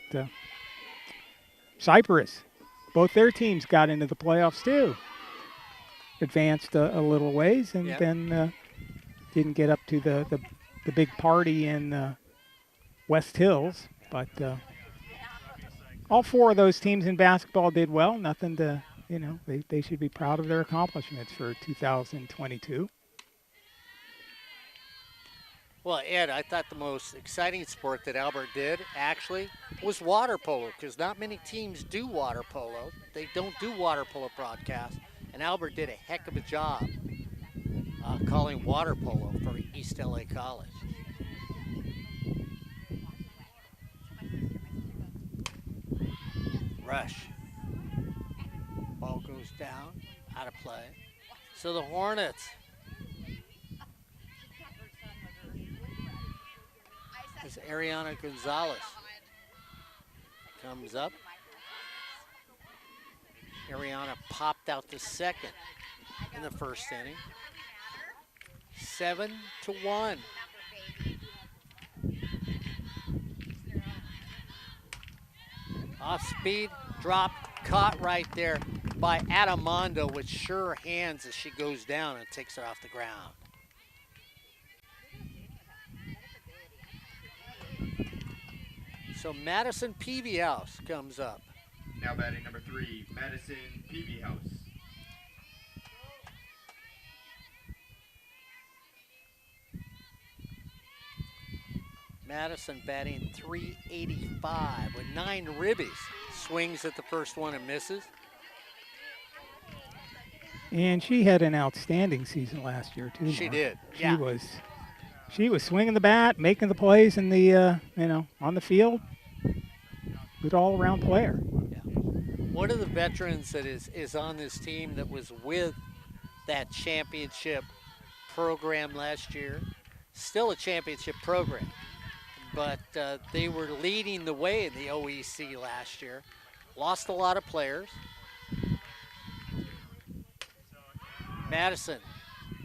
Cypress, both their teams got into the playoffs too. Advanced a little ways and then didn't get up to the big party in West Hills. But all 4 of those teams in basketball did well. Nothing to, you know, they should be proud of their accomplishments for 2022. Well, Ed, I thought the most exciting sport that Albert did actually was water polo because not many teams do water polo. They don't do water polo broadcasts, and Albert did a heck of a job calling water polo for East LA College. Rush. Ball goes down, out of play. So the Hornets. As Ariana Gonzalez comes up. Ariana popped out the second in the first inning. 7-1. Off speed, drop, caught right there by Adamondo with sure hands as she goes down and takes it off the ground. So Madison Peavyhouse comes up. Now batting number 3, Madison Peavyhouse. Madison batting .385 with 9 ribbies. Swings at the first one and misses. And she had an outstanding season last year too. She Mark. did. She Yeah. was swinging the bat, making the plays in the on the field. Good all-around player. Yeah. One of the veterans that is on this team that was with that championship program last year, still a championship program, but they were leading the way in the OEC last year. Lost a lot of players. Madison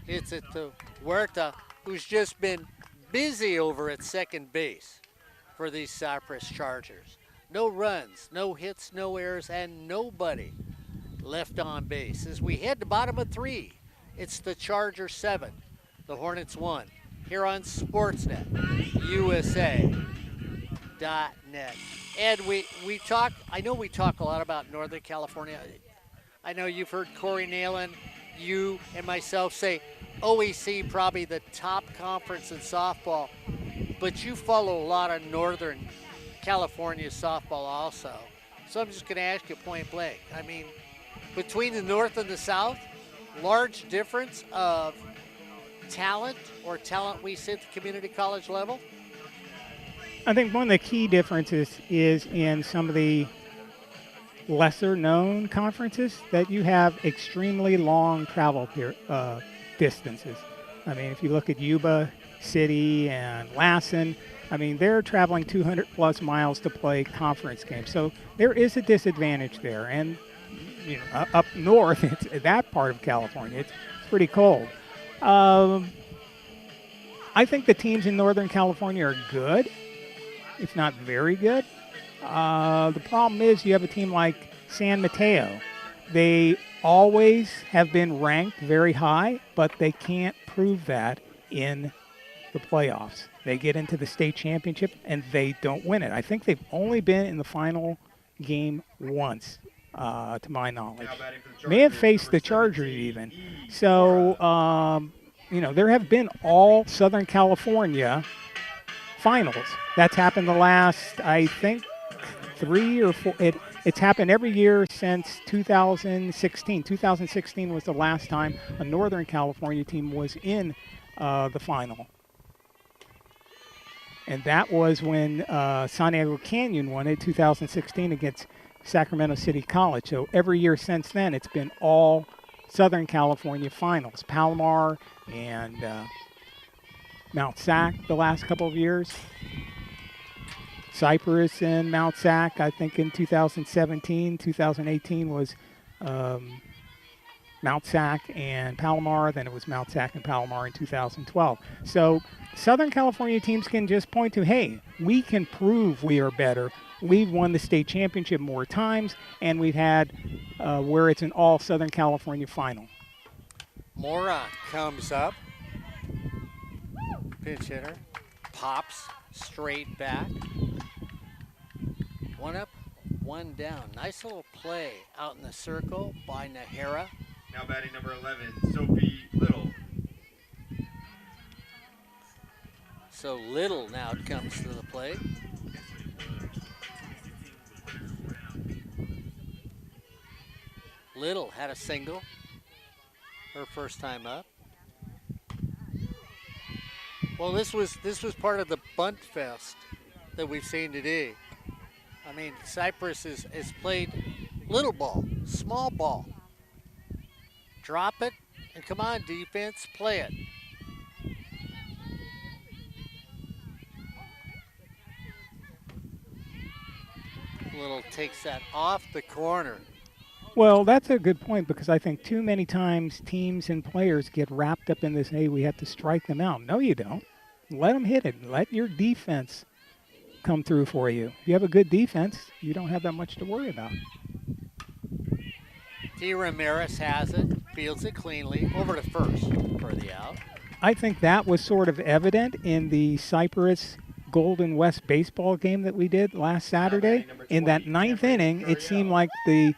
hits it to Huerta, who's just been busy over at second base for these Cypress Chargers. No runs, no hits, no errors, and nobody left on base. As we head to bottom of 3, it's the Chargers 7, the Hornets 1, here on Sportsnet, USA.net. Ed, we talk, I know we talk a lot about Northern California. I know you've heard Corey Nalen, you and myself say OEC probably the top conference in softball, but you follow a lot of Northern California softball also. So I'm just going to ask you point blank. I mean, between the North and the South, large difference of talent or talent we see at the community college level? I think one of the key differences is in some of the lesser known conferences that you have extremely long travel distances. I mean, if you look at Yuba City and Lassen, I mean, they're traveling 200 plus miles to play conference games. So there is a disadvantage there. And up north, it's that part of California, it's pretty cold. I think the teams in Northern California are good, if not very good. The problem is you have a team like San Mateo. They always have been ranked very high, but they can't prove that in the playoffs. They get into the state championship and they don't win it. I think they've only been in the final game once, to my knowledge. May have faced the Chargers even. So, there have been all Southern California finals. That's happened the last, I think, 3 or 4. It's happened every year since 2016. 2016 was the last time a Northern California team was in the final. And that was when San Diego Canyon won it, 2016, against Sacramento City College. So every year since then, it's been all Southern California finals. Palomar and Mount Sac the last couple of years. Cypress and Mount Sac, I think in 2017. 2018 was Mount Sac and Palomar. Then it was Mount Sac and Palomar in 2012. So Southern California teams can just point to, hey, we can prove we are better. We've won the state championship more times, and we've had where it's an all Southern California final. Mora comes up. Pinch hitter. Pops straight back. One up, one down. Nice little play out in the circle by Nahara. Now batting number 11, Sophie Little. So Little now comes to the plate. Little had a single her first time up. Well, this was part of the bunt fest that we've seen today. I mean, Cypress has played little ball, small ball. Drop it, and come on, defense, play it. Little takes that off the corner. Well, that's a good point because I think too many times teams and players get wrapped up in this, hey, we have to strike them out. No, you don't. Let them hit it. Let your defense come through for you. If you have a good defense, you don't have that much to worry about. D. Ramirez has it, fields it cleanly, over to first for the out. I think that was sort of evident in the Cypress Golden West baseball game that we did last Saturday. In that ninth inning, it seemed like the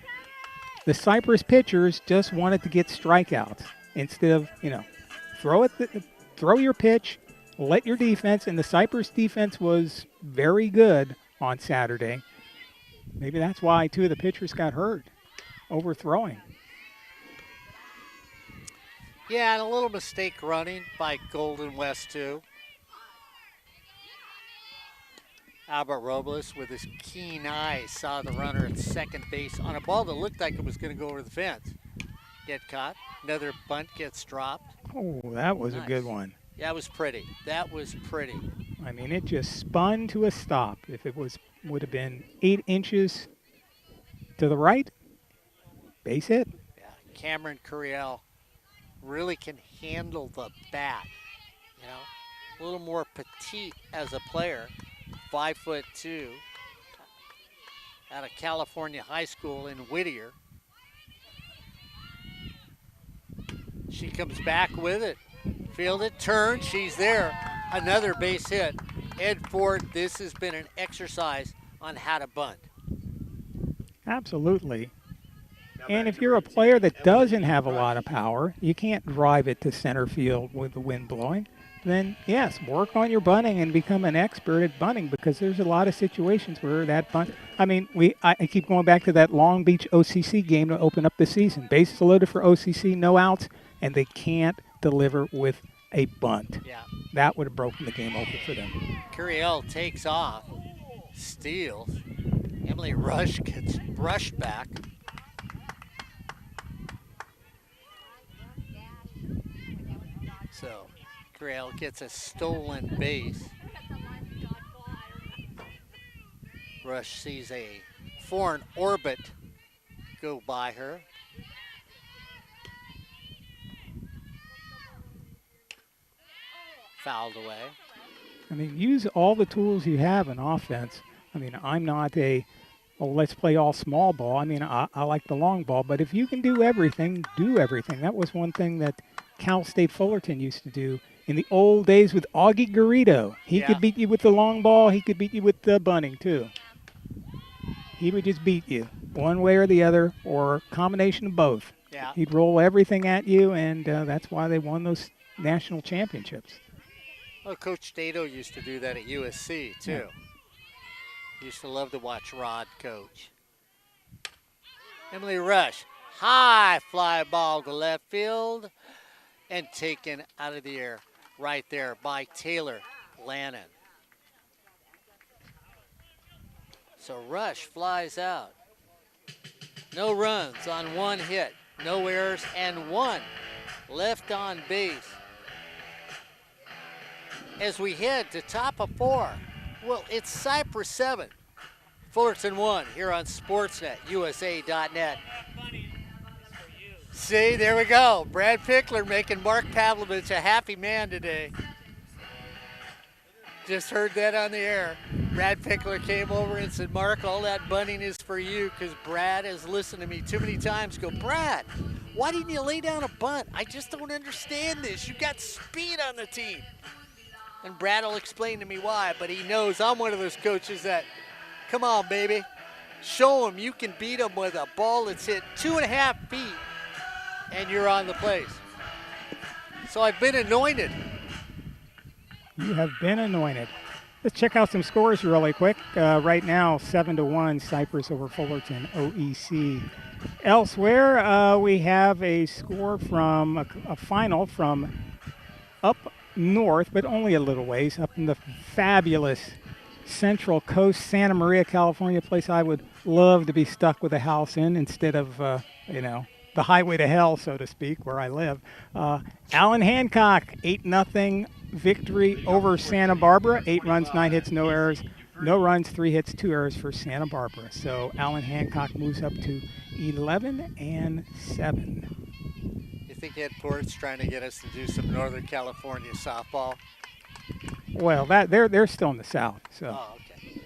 Cypress pitchers just wanted to get strikeouts instead of, throw your pitch, let your defense, and the Cypress defense was very good on Saturday. Maybe that's why two of the pitchers got hurt, overthrowing. Yeah, and a little mistake running by Golden West, too. Albert Robles, with his keen eye, saw the runner at second base on a ball that looked like it was going to go over the fence. Get caught. Another bunt gets dropped. Oh, that was Nice. a good one. That was pretty. That was pretty. I mean, it just spun to a stop. If it would have been 8 inches to the right, base hit. Yeah, Cameron Curiel really can handle the bat. A little more petite as a player. 5'2", out of California High School in Whittier. She comes back with it. Fielded, turn, she's there. Another base hit. Ed Ford, this has been an exercise on how to bunt. Absolutely. And if you're a player that doesn't have a lot of power, you can't drive it to center field with the wind blowing, then yes, work on your bunting and become an expert at bunting because there's a lot of situations where that bunt. I mean, I keep going back to that Long Beach OCC game to open up the season. Bases loaded for OCC, no outs, and they can't deliver with a bunt. Yeah. That would have broken the game open for them. Curiel takes off, steals. Emily Rush gets brushed back. So Curiel gets a stolen base. Rush sees a foreign orbit go by her. Fouled away. I mean, use all the tools you have in offense. I mean, I'm not let's play all small ball. I mean, I like the long ball, but if you can do everything, do everything. That was one thing that Cal State Fullerton used to do in the old days with Augie Garrido. He could beat you with the long ball. He could beat you with the bunting, too. He would just beat you one way or the other or a combination of both. Yeah. He'd roll everything at you, and that's why they won those national championships. Well, Coach Dato used to do that at USC, too. Yeah. Used to love to watch Rod coach. Emily Rush, high fly ball to left field and taken out of the air right there by Taylor Lannon. So Rush flies out. No runs on one hit, no errors, and one left on base. As we head to top of 4, well, it's Cypress 7, Fullerton 1 here on Sportsnet, USA.net. See, there we go. Brad Pickler making Mark Pavlovich a happy man today. Just heard that on the air. Brad Pickler came over and said, Mark, all that bunting is for you because Brad has listened to me too many times. Go, Brad, why didn't you lay down a bunt? I just don't understand this. You got speed on the team. And Brad will explain to me why, but he knows I'm one of those coaches that, come on, baby. Show him you can beat him with a ball that's hit 2.5 feet, and you're on the place. So I've been anointed. You have been anointed. Let's check out some scores really quick. Right now, 7-1, Cypress over Fullerton, OEC. Elsewhere, we have a score from a final from up north, but only a little ways, up in the fabulous Central Coast, Santa Maria, California, place I would love to be stuck with a house in instead of, the highway to hell, so to speak, where I live. Allen Hancock, 8-0 victory over Santa Barbara. 8 runs, 9 hits, no errors. No runs, 3 hits, 2 errors for Santa Barbara. So Allen Hancock moves up to 11-7. You think Ed Port's trying to get us to do some Northern California softball? Well, they're still in the south, so Oh, okay.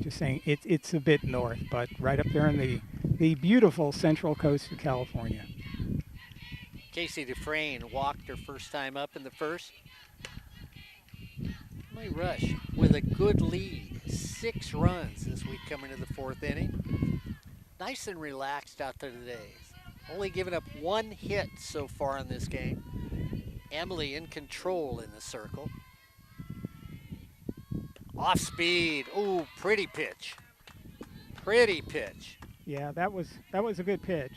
just saying it's a bit north, but right up there in the beautiful Central Coast of California. Casey Dufresne walked her first time up in the first. Emily Rush with a good lead, 6 runs as we come into the 4th inning. Nice and relaxed out there today. Only given up 1 hit so far in this game. Emily in control in the circle. Off speed. Ooh, pretty pitch. Pretty pitch. Yeah, that was a good pitch.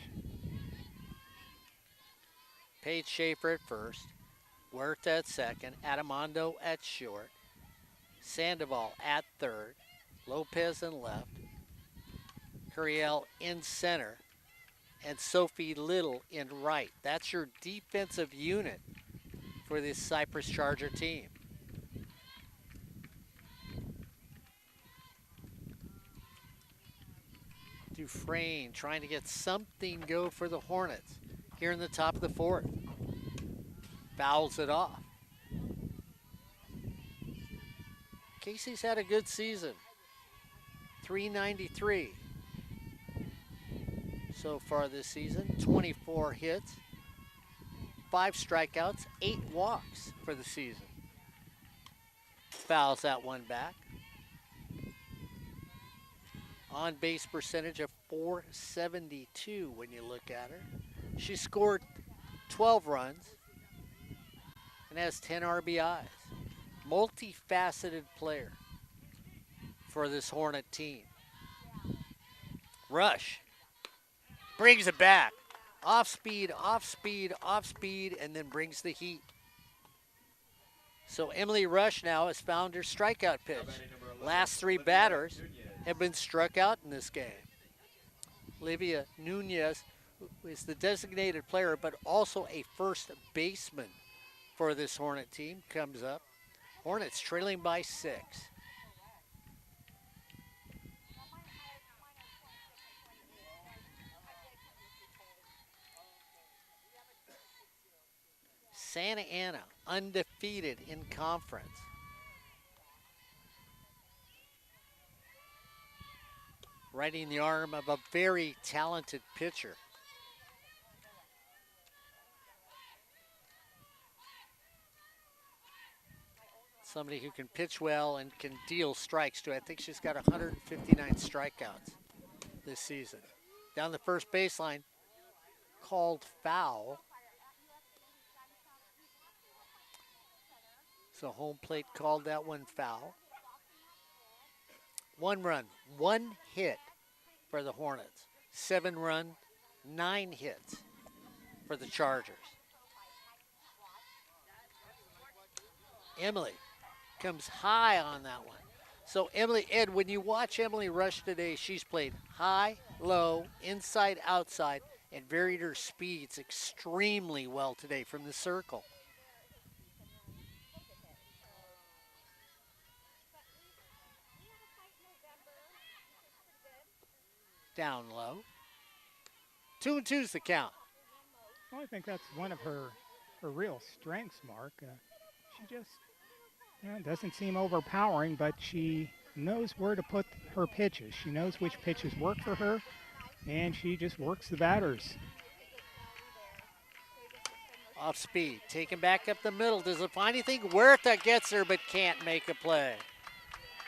Paige Schaefer at first. Huerta at second. Adamondo at short. Sandoval at third. Lopez in left. Curiel in center. And Sophie Little in right. That's your defensive unit for this Cypress Charger team. Dufresne trying to get something go for the Hornets here in the top of the 4th. Fouls it off. Casey's had a good season. 393 so far this season. 24 hits, 5 strikeouts, 8 walks for the season. Fouls that one back. On base percentage of .472 when you look at her. She scored 12 runs and has 10 RBIs. Multifaceted player for this Hornet team. Rush brings it back. Off speed, off speed, off speed, and then brings the heat. So Emily Rush now has found her strikeout pitch. Last 3 batters have been struck out in this game. Olivia Nunez is the designated player, but also a first baseman for this Hornet team, comes up. Hornets trailing by 6. Santa Ana, undefeated in conference. Riding the arm of a very talented pitcher. Somebody who can pitch well and can deal strikes too. I think she's got 159 strikeouts this season. Down the first baseline, called foul. So home plate called that one foul. 1 run, 1 hit for the Hornets. 7 run, 9 hits for the Chargers. Emily comes high on that one. So Emily, Ed, when you watch Emily Rush today, she's played high, low, inside, outside, and varied her speeds extremely well today from the circle. Down low. 2-2's the count. Well, I think that's one of her real strengths, Mark. She just doesn't seem overpowering, but she knows where to put her pitches. She knows which pitches work for her, and she just works the batters. Off speed, taken back up the middle. Does it find anything? Huerta gets her, but can't make a play.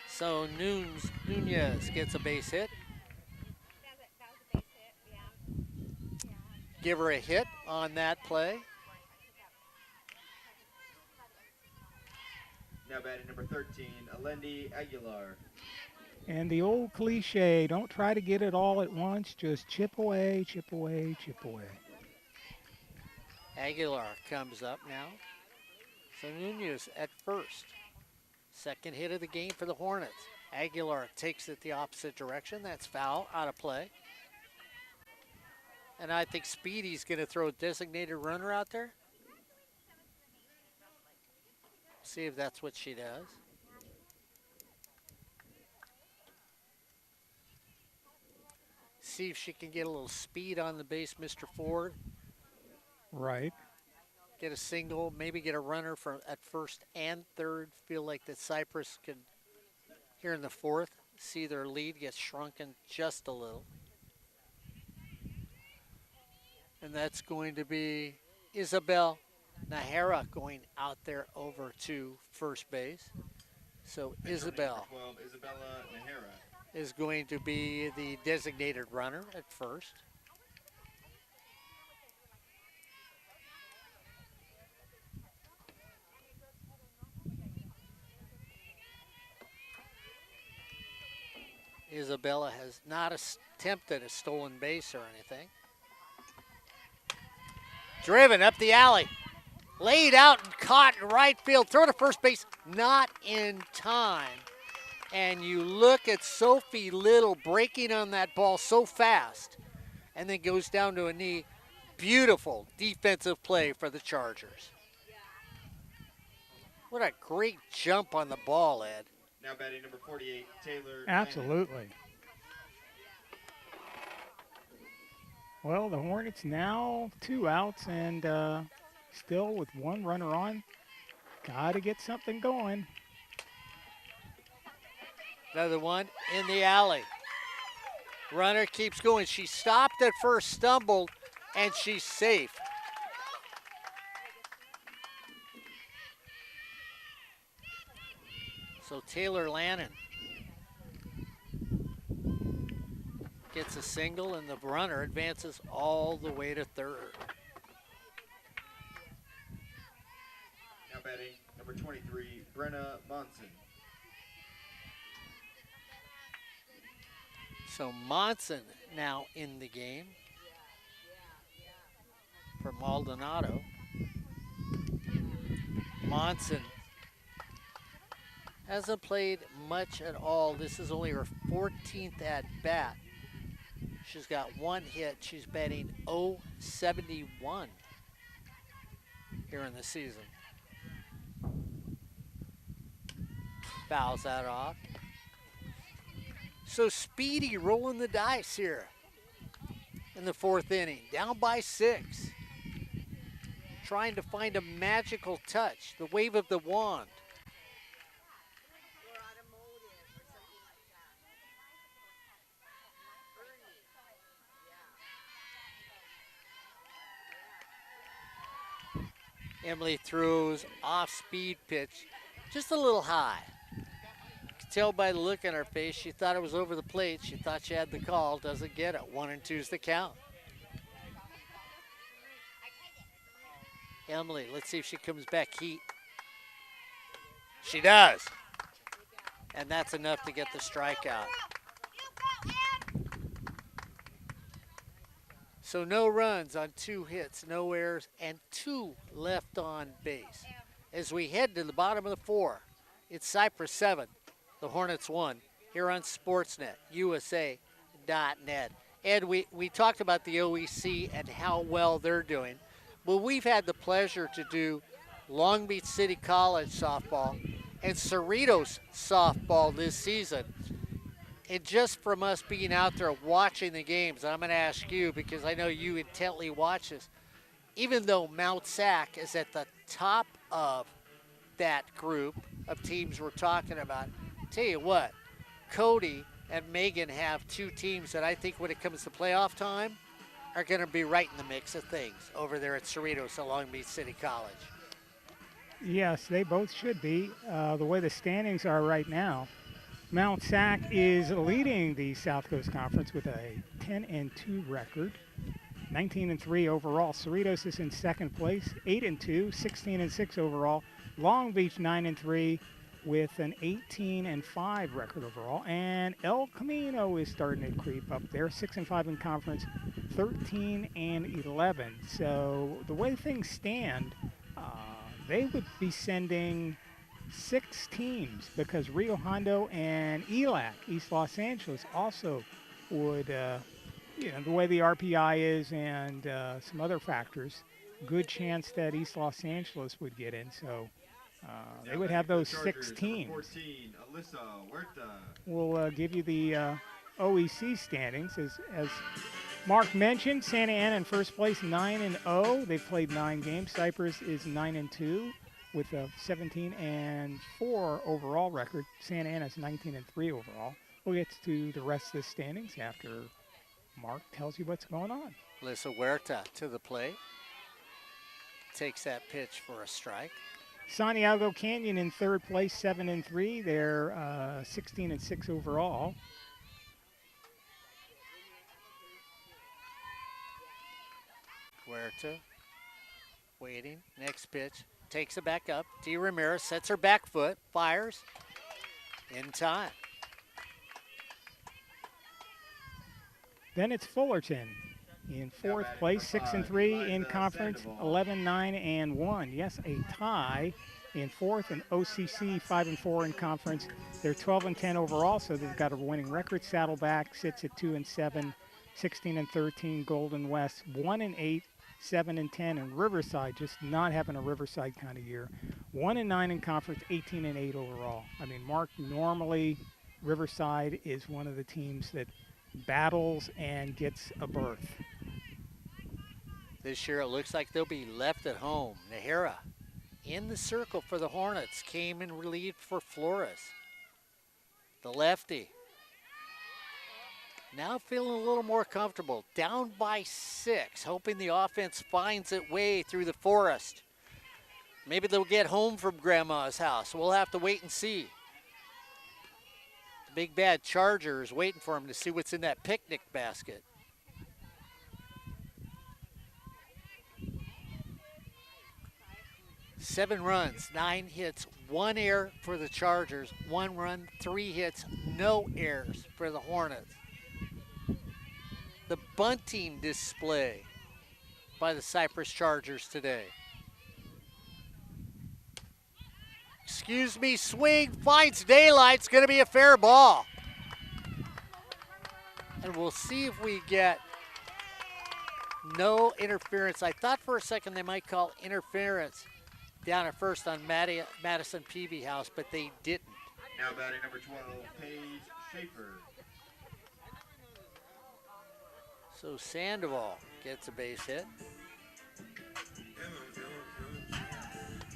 So Nunez gets a base hit. Give her a hit on that play. Now batting number 13, Alendi Aguilar. And the old cliche, don't try to get it all at once, just chip away, chip away, chip away. Aguilar comes up now. So Nunez at first. Second hit of the game for the Hornets. Aguilar takes it the opposite direction. That's foul, out of play. And I think Speedy's going to throw a designated runner out there. See if that's what she does. See if she can get a little speed on the base, Mr. Ford. Right. Get a single, maybe get a runner from at first and third. Feel like that Cypress could, here in the fourth, see their lead get shrunken just a little. And that's going to be Isabel Nahara going out there over to first base. So Isabel 12, Isabella Nahara. is going to be the designated runner at first. Isabella has not attempted a stolen base or anything. Driven up the alley. Laid out and caught in right field. Throw to first base. Not in time. And you look at Sophie Little breaking on that ball so fast. And then goes down to a knee. Beautiful defensive play for the Chargers. What a great jump on the ball, Ed. Now batting number 48, Taylor. Absolutely. Well, the Hornets now 2 outs and still with 1 runner on. Got to get something going. Another one in the alley. Runner keeps going. She stopped at first, stumbled, and she's safe. So Taylor Lannon gets a single, and the runner advances all the way to third. Now batting number 23, Brenna Monson. So Monson now in the game for Maldonado. Monson hasn't played much at all. This is only her 14th at bat. She's got 1 hit. She's batting .071 here in the season. Fouls that off. So Speedy rolling the dice here in the 4th inning. Down by 6. Trying to find a magical touch. The wave of the wand. Emily throws off-speed pitch, just a little high. You can tell by the look on her face, she thought it was over the plate. She thought she had the call, doesn't get it. 1-2's the count. Emily, let's see if she comes back heat. She does. And that's enough to get the strikeout. So no runs on 2 hits, no errors, and 2 left on base. As we head to the bottom of the 4, it's Cypress 7, the Hornets 1, here on Sportsnet, USA.net. Ed, we talked about the OEC and how well they're doing. Well, we've had the pleasure to do Long Beach City College softball and Cerritos softball this season. And just from us being out there watching the games, I'm going to ask you, because I know you intently watch this, even though Mount Sac is at the top of that group of teams we're talking about, tell you what, Cody and Megan have 2 teams that I think when it comes to playoff time are going to be right in the mix of things over there at Cerritos at Long Beach City College. Yes, they both should be. The way the standings are right now, Mount Sac is leading the South Coast Conference with a 10-2 record, 19-3 overall. Cerritos is in second place, 8-2, 16-6 overall. Long Beach 9-3, with an 18-5 record overall, and El Camino is starting to creep up there, 6-5 in conference, 13-11. So the way things stand, they would be sending 6 teams because Rio Hondo and ELAC, East Los Angeles, also would, the way the RPI is and some other factors, good chance that East Los Angeles would get in. So they would have those 6 teams. 14, Alyssa Huerta. We'll give you the OEC standings. As Mark mentioned, Santa Ana in first place, 9-0. They've played 9 games. Cypress is 9-2 with a 17-4 overall record. Santa Ana is 19-3 overall. We'll get to the rest of the standings after Mark tells you what's going on. Alyssa Huerta to the plate. Takes that pitch for a strike. Santiago Canyon in third place, 7-3. They're 16-6 overall. Huerta waiting. Next pitch. Takes it back up. D. Ramirez sets her back foot. Fires. In time. Then it's Fullerton in fourth place, 6-3 in conference, 11-9-1. Yes, a tie in fourth, and OCC 5-4 in conference. They're 12-10 overall, so they've got a winning record. Saddleback sits at 2-7, 16-13. Golden West 1-8, 7-10, and Riverside just not having a Riverside kind of year. 1-9 in conference, 18-8 overall. I mean, Mark, normally Riverside is one of the teams that battles and gets a berth. This year it looks like they'll be left at home. Nahara in the circle for the Hornets, came in relief for Flores. The lefty now feeling a little more comfortable. Down by 6, hoping the offense finds its way through the forest. Maybe they'll get home from Grandma's house. We'll have to wait and see. The big bad Chargers waiting for him to see what's in that picnic basket. Seven runs, 9 hits, 1 error for the Chargers, 1 run, 3 hits, no errors for the Hornets. The bunting display by the Cypress Chargers today. Excuse me, swing, finds daylight. It's going to be a fair ball. And we'll see if we get no interference. I thought for a second they might call interference down at first on Madison Peavy House, but they didn't. Now batting number 12, Paige Schaefer. So Sandoval gets a base hit.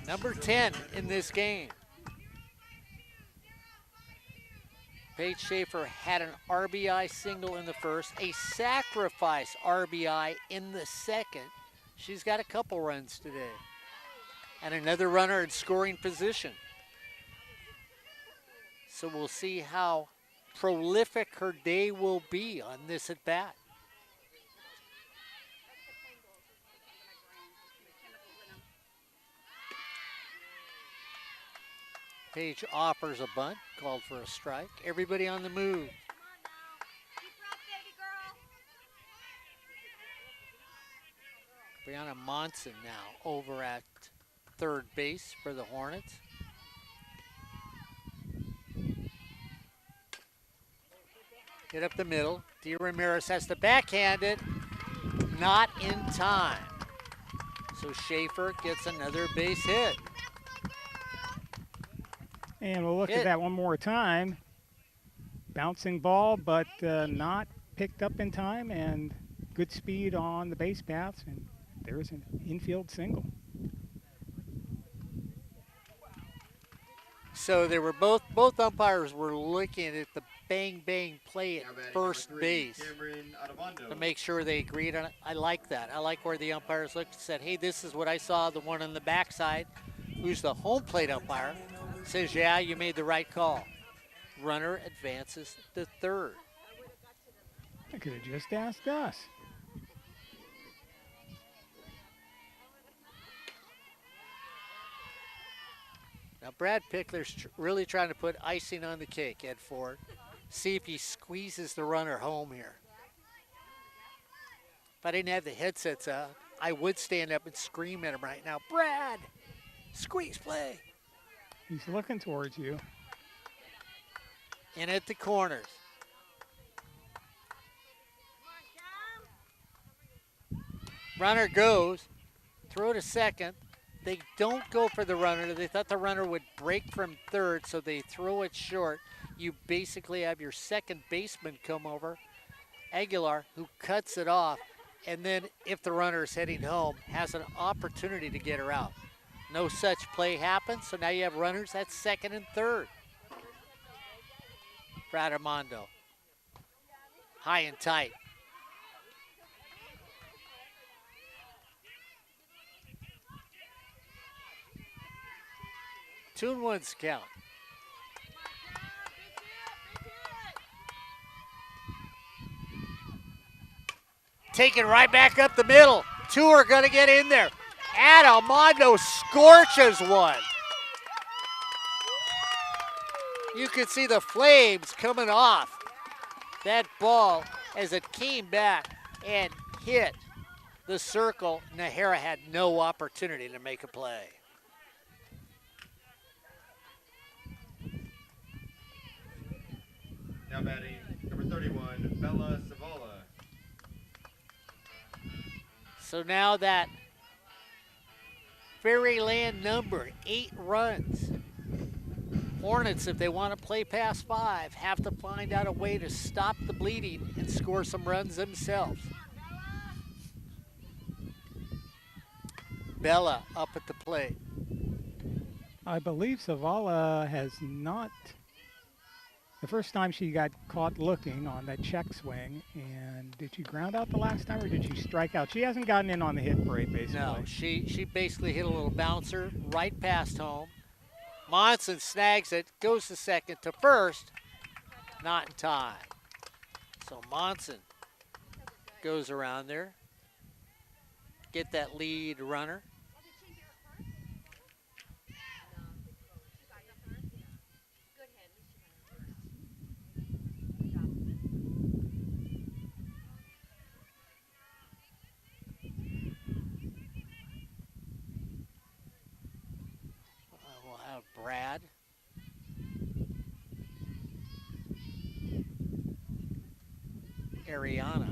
Number 10 in this game. Paige Schaefer had an RBI single in the first, a sacrifice RBI in the second. She's got a couple runs today. And another runner in scoring position. So we'll see how prolific her day will be on this at bat. Paige offers a bunt, called for a strike. Everybody on the move. Brianna Monson now over at third base for the Hornets. Hit up the middle. D. Ramirez has to backhand it. Not in time. So Schaefer gets another base hit. And we'll look at that one more time. Bouncing ball, but not picked up in time, and good speed on the base paths, and there's an infield single. So they were both umpires were looking at the bang play at first base to make sure they agreed on it. I like that. I like where the umpires looked and said, hey, this is what I saw. The one on the backside, who's the home plate umpire, says, yeah, you made the right call. Runner advances to third. I could have just asked us. Now Brad Pickler's really trying to put icing on the cake, Ed Ford. See if he squeezes the runner home here. If I didn't have the headsets up, I would stand up and scream at him right now. Brad, squeeze play. He's looking towards you. In at the corners. Runner goes. Throw to second. They don't go for the runner. They thought the runner would break from third, so they throw it short. You basically have your second baseman come over, Aguilar, who cuts it off, and then if the runner is heading home, has an opportunity to get her out. No such play happens, so now you have runners at second and third. Brad Armando, high and tight. Two and one's count. Taking right back up the middle. Two are going to get in there. Armando scorches one. You can see the flames coming off that ball as it came back and hit the circle. Nahara had no opportunity to make a play. Now batting, number 31, Bella Savala. So now that Fairyland number, 8 runs. Hornets, if they want to play past 5, have to find out a way to stop the bleeding and score some runs themselves. Bella up at the plate. I believe Zavala has not. The first time she got caught looking on that check swing, and did she ground out the last time or did she strike out? She hasn't gotten in on the hit parade, basically. No, she basically hit a little bouncer right past home. Monson snags it, goes to second to first, not in time. So Monson goes around there, get that lead runner. Brad. Ariana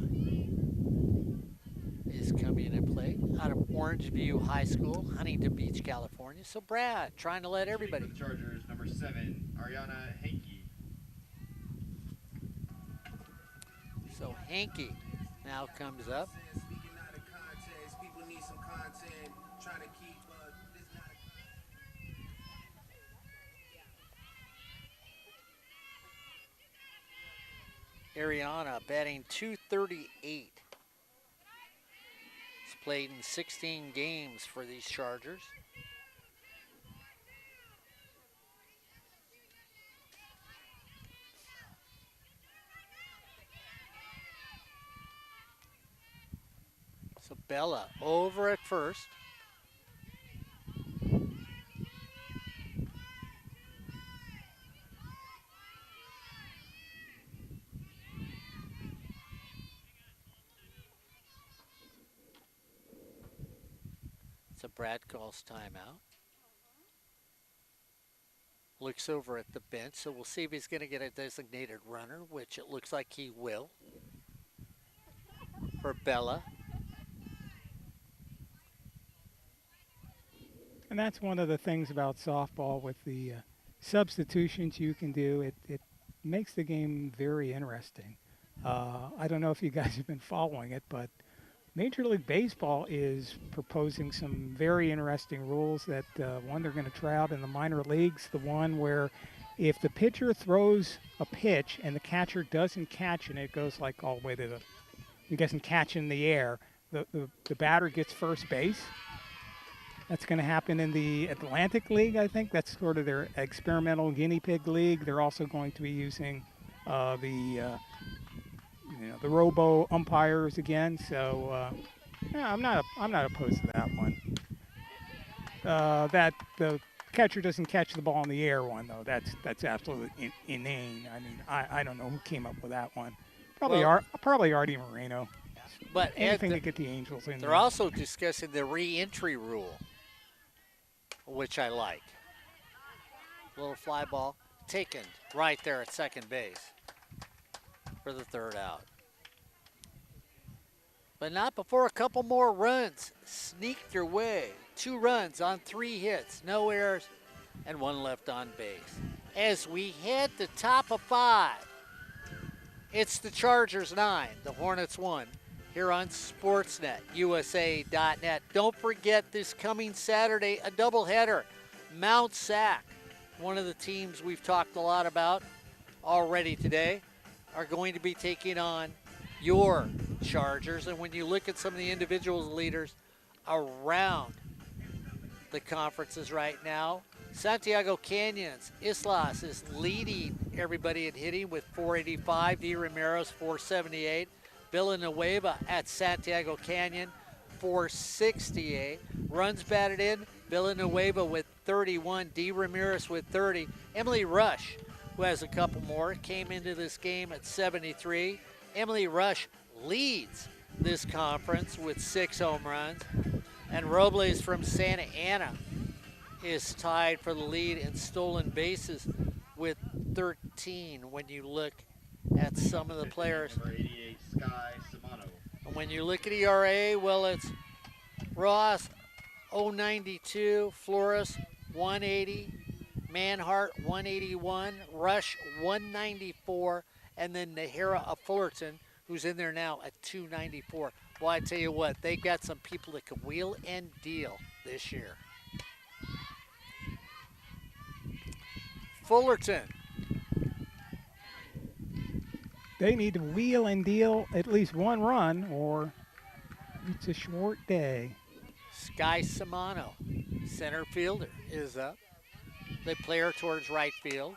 is coming into play out of Orange View High School, Huntington Beach, California. So Brad trying to let everybody. Chargers, number 7, Ariana Hankey. So Hankey now comes up. Ariana batting .238. He's played in 16 games for these Chargers. So Bella over at first. So Brad calls timeout. Looks over at the bench, so we'll see if he's going to get a designated runner, which it looks like he will for Bella. And that's one of the things about softball with the substitutions you can do. It makes the game very interesting. I don't know if you guys have been following it, but Major League Baseball is proposing some very interesting rules that one they're going to try out in the minor leagues, the one where if the pitcher throws a pitch and the catcher doesn't catch and it goes like all the way to he doesn't catch in the air, the batter gets first base. That's going to happen in the Atlantic League, I think. That's sort of their experimental guinea pig league. They're also going to be using the robo umpires again. So yeah, I'm not opposed to that one. That the catcher doesn't catch the ball in the air one, though. That's absolutely inane. I mean, I don't know who came up with that one. Probably Artie Moreno. But Anything to get the Angels in they're there. also discussing the re-entry rule, which I like. Little fly ball taken right there at second base for the third out. But not before a couple more runs sneaked their way. 2 runs on 3 hits, no errors, and 1 left on base. As we head to top of 5, it's the Chargers 9, the Hornets 1, here on Sportsnet, USA.net. Don't forget this coming Saturday, a doubleheader. Mount Sac, one of the teams we've talked a lot about already today, are going to be taking on your Chargers. And when you look at some of the individual leaders around the conferences right now, Santiago Canyons, Islas is leading everybody in hitting with 485. D. Ramirez, 478. Villanueva at Santiago Canyon, 468. Runs batted in, Villanueva with 31. D. Ramirez with 30. Emily Rush, who has a couple more, came into this game at 73. Emily Rush leads this conference with 6 home runs. And Robles from Santa Ana is tied for the lead in stolen bases with 13 when you look at some of the players. Number 88, Sky Simano. And when you look at ERA, well, it's Ross, 092, Flores, 180, Manhart, 181, Rush, 194, and then Nahara of Fullerton, who's in there now at 294. Well, I tell you what, they got some people that can wheel and deal this year. Fullerton. They need to wheel and deal at least 1 run, or it's a short day. Sky Simano, center fielder, is up. They play her towards right field,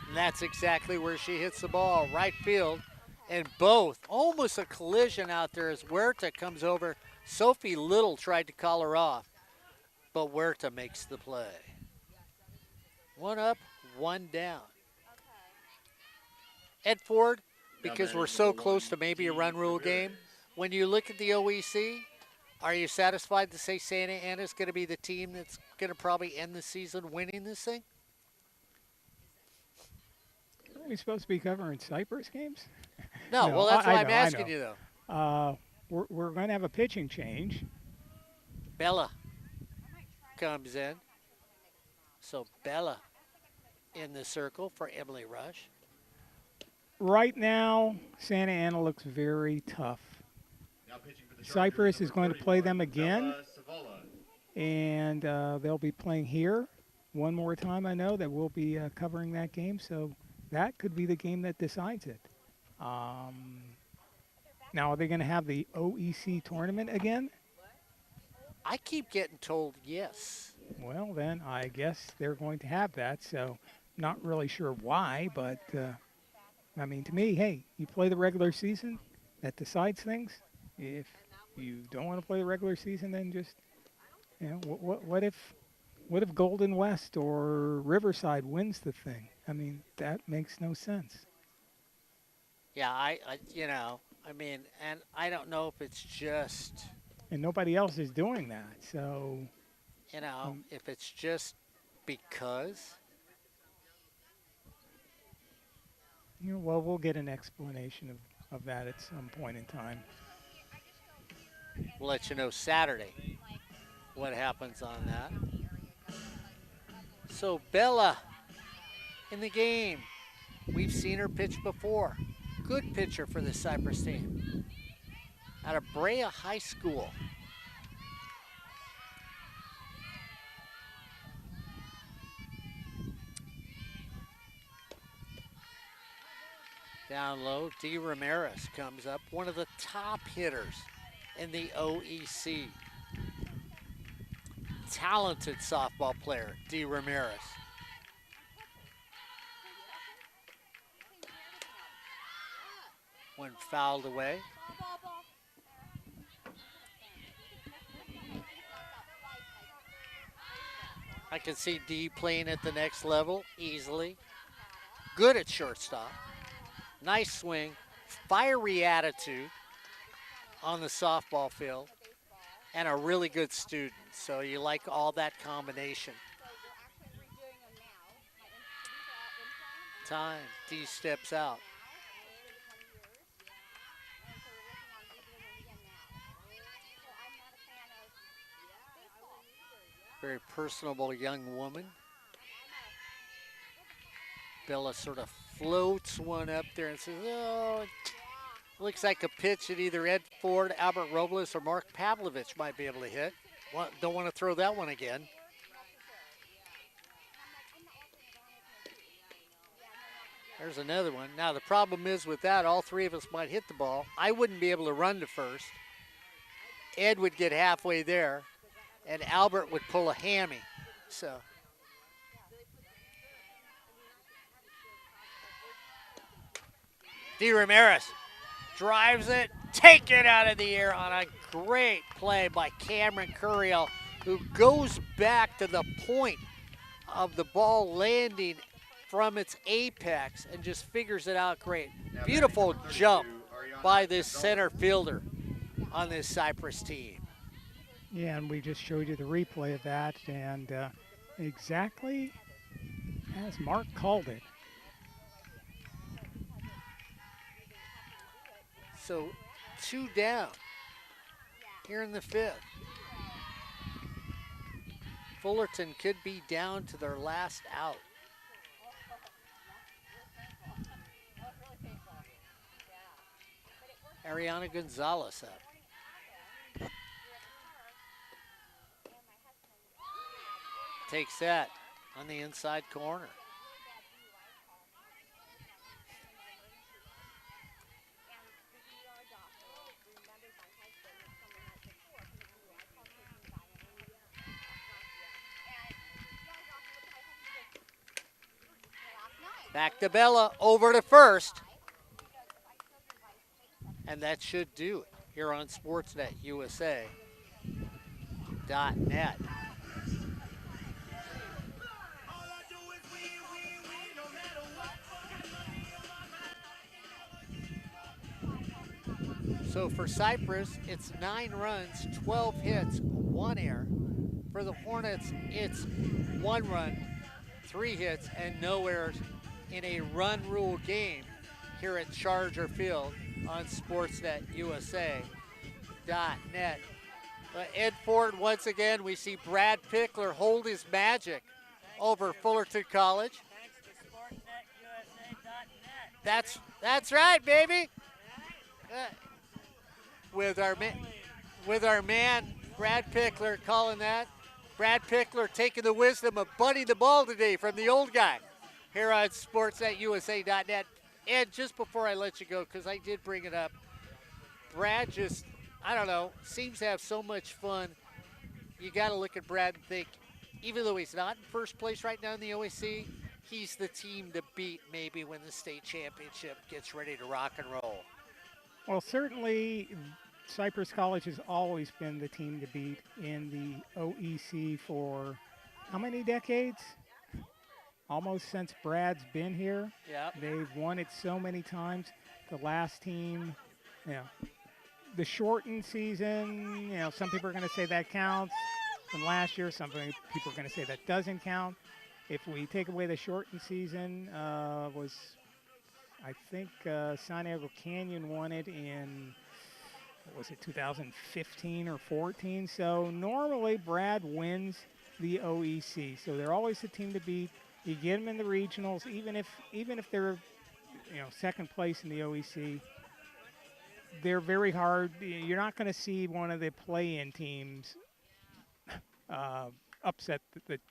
and that's exactly where she hits the ball, right field. And both, almost a collision out there as Huerta comes over. Sophie Little tried to call her off, but Huerta makes the play. 1 up, 1 down. Ed Ford, because we're so close to maybe a run rule game, when you look at the OEC, are you satisfied to say Santa Ana is going to be the team that's going to probably end the season winning this thing? Are we supposed to be covering Cypress games? No, well, that's why I'm asking you, though. We're going to have a pitching change. Bella comes in. So Bella in the circle for Emily Rush. Right now, Santa Ana looks very tough. Now pitching for the Chargers, Cypress is number going to play 31, them again, Bella Savola. and they'll be playing here one more time. I know that we'll be covering that game, so that could be the game that decides it. Now, are they going to have the OEC tournament again? I keep getting told yes. Well, then I guess they're going to have that, so not really sure why, but I mean, to me, hey, you play the regular season, that decides things. If you don't want to play the regular season, then just, you know, what if Golden West or Riverside wins the thing? I mean, that makes no sense. Yeah, I mean, and I don't know if it's just, And nobody else is doing that, so. if it's just because. You know, well, we'll get an explanation of that at some point in time. We'll let you know Saturday what happens on that. So Bella in the game. We've seen her pitch before. Good pitcher for the Cypress team. Out of Brea High School. Down low, D. Ramirez comes up, one of the top hitters in the OEC. Talented softball player, D. Ramirez. One fouled away. I can see D playing at the next level easily. Good at shortstop. Nice swing. Fiery attitude on the softball field. And a really good student. So you like all that combination. Time. D steps out. Very personable young woman. Bella sort of floats one up there and says, oh, it looks like a pitch that either Ed Ford, Albert Robles, or Mark Pavlovich might be able to hit. Don't want to throw that one again. There's another one. Now, the problem is with that, all three of us might hit the ball. I wouldn't be able to run to first. Ed would get halfway there, and Albert would pull a hammy. So, D. Ramirez drives it, take it out of the air on a great play by Cameron Curiel, who goes back to the point of the ball landing from its apex and just figures it out great. Beautiful jump by this center fielder on this Cypress team. Yeah, and we just showed you the replay of that, and exactly as Mark called it. So 2 down here in the 5th. Fullerton could be down to their last out. Ariana Gonzalez up. Takes that on the inside corner. Back to Bella, over to first. And that should do it here on SportsNet USA.net. So for Cypress, it's 9 runs, 12 hits, 1 error. For the Hornets, it's 1 run, 3 hits, and no errors in a run rule game here at Charger Field on SportsNet USA.net. Ed Ford, once again, we see Brad Pickler hold his magic over Fullerton College. That's right, baby. With our man Brad Pickler calling that. Brad Pickler taking the wisdom of bunting the ball today from the old guy here on SportsNetUSA.net. And just before I let you go, because I did bring it up, Brad just, I don't know, seems to have so much fun. You got to look at Brad and think, even though he's not in first place right now in the OAC, he's the team to beat maybe when the state championship gets ready to rock and roll. Well, certainly Cypress College has always been the team to beat in the OEC for how many decades? Almost since Brad's been here. Yeah. They've won it so many times. The last team, the shortened season, some people are going to say that counts from last year. Some people are going to say that doesn't count. If we take away the shortened season, I think San Diego Canyon won it in, 2015 or 14? So normally Brad wins the OEC. So they're always the team to beat. You get them in the regionals, even if they're, second place in the OEC. They're very hard. You're not going to see one of the play-in teams upset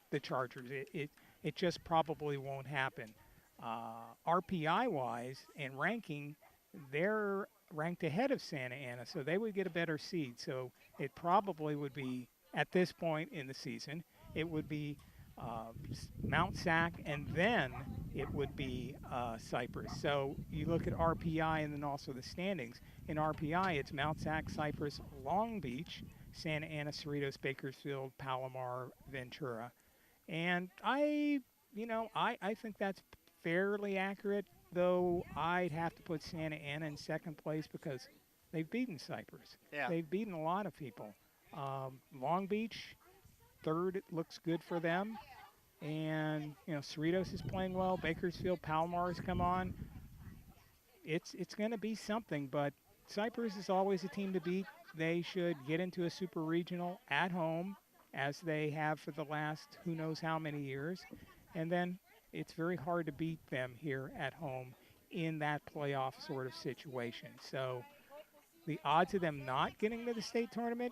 the Chargers. It just probably won't happen. RPI-wise and ranking, they're ranked ahead of Santa Ana, so they would get a better seed. So it probably would be, at this point in the season, it would be Mount Sac, and then it would be Cypress. So you look at RPI and then also the standings. In RPI, it's Mount Sac, Cypress, Long Beach, Santa Ana, Cerritos, Bakersfield, Palomar, Ventura. And I think that's fairly accurate, though I'd have to put Santa Ana in second place because they've beaten Cypress. Yeah. They've beaten a lot of people. Long Beach, third, it looks good for them. And, Cerritos is playing well. Bakersfield, Palomar's come on. It's going to be something, but Cypress is always a team to beat. They should get into a super regional at home, as they have for the last who knows how many years, and then it's very hard to beat them here at home in that playoff sort of situation. So the odds of them not getting to the state tournament,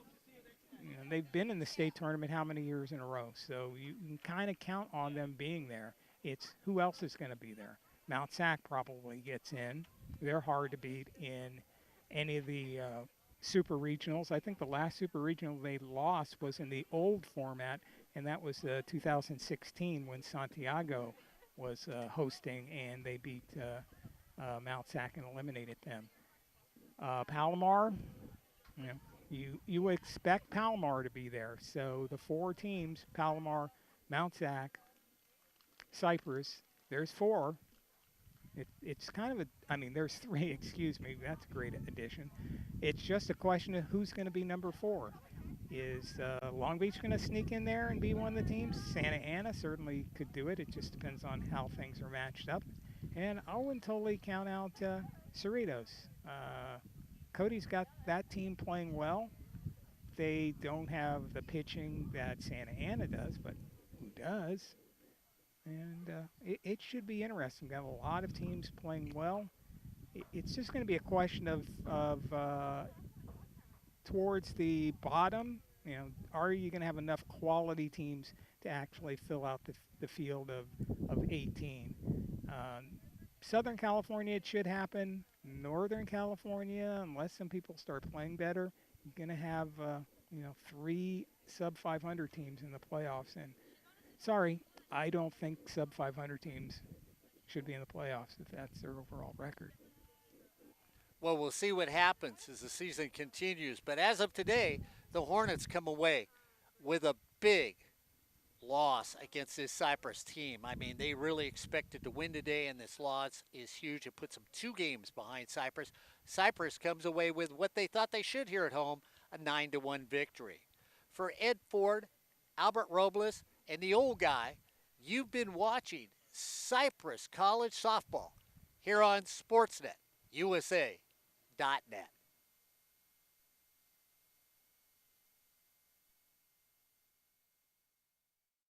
they've been in the state tournament how many years in a row, so you can kind of count on them being there. It's who else is going to be there. Mount Sac probably gets in. They're hard to beat in any of the super regionals. I think the last super regional they lost was in the old format, and that was 2016 when Santiago was hosting, and they beat Mount Sac and eliminated them. Palomar, you know, you would expect Palomar to be there. So the four teams: Palomar, Mount Sac, Cypress. There's four. It's kind of there's three, excuse me, that's a great addition. It's just a question of who's going to be number four. Is Long Beach going to sneak in there and be one of the teams? Santa Ana certainly could do it. It just depends on how things are matched up. And I wouldn't totally count out Cerritos. Cody's got that team playing well. They don't have the pitching that Santa Ana does, but who does? And it should be interesting. Got a lot of teams playing well. It's just going to be a question of towards the bottom. Are you going to have enough quality teams to actually fill out the field of 18? Southern California, it should happen. Northern California, unless some people start playing better, you're going to have three sub 500 teams in the playoffs. And sorry, I don't think sub 500 teams should be in the playoffs if that's their overall record. Well, we'll see what happens as the season continues. But as of today, the Hornets come away with a big loss against this Cypress team. I mean, they really expected to win today, and this loss is huge. It puts them 2 games behind Cypress. Cypress comes away with what they thought they should here at home, a 9-1 victory. For Ed Ford, Albert Robles, and the old guy, you've been watching Cypress College Softball here on Sportsnet USA.net.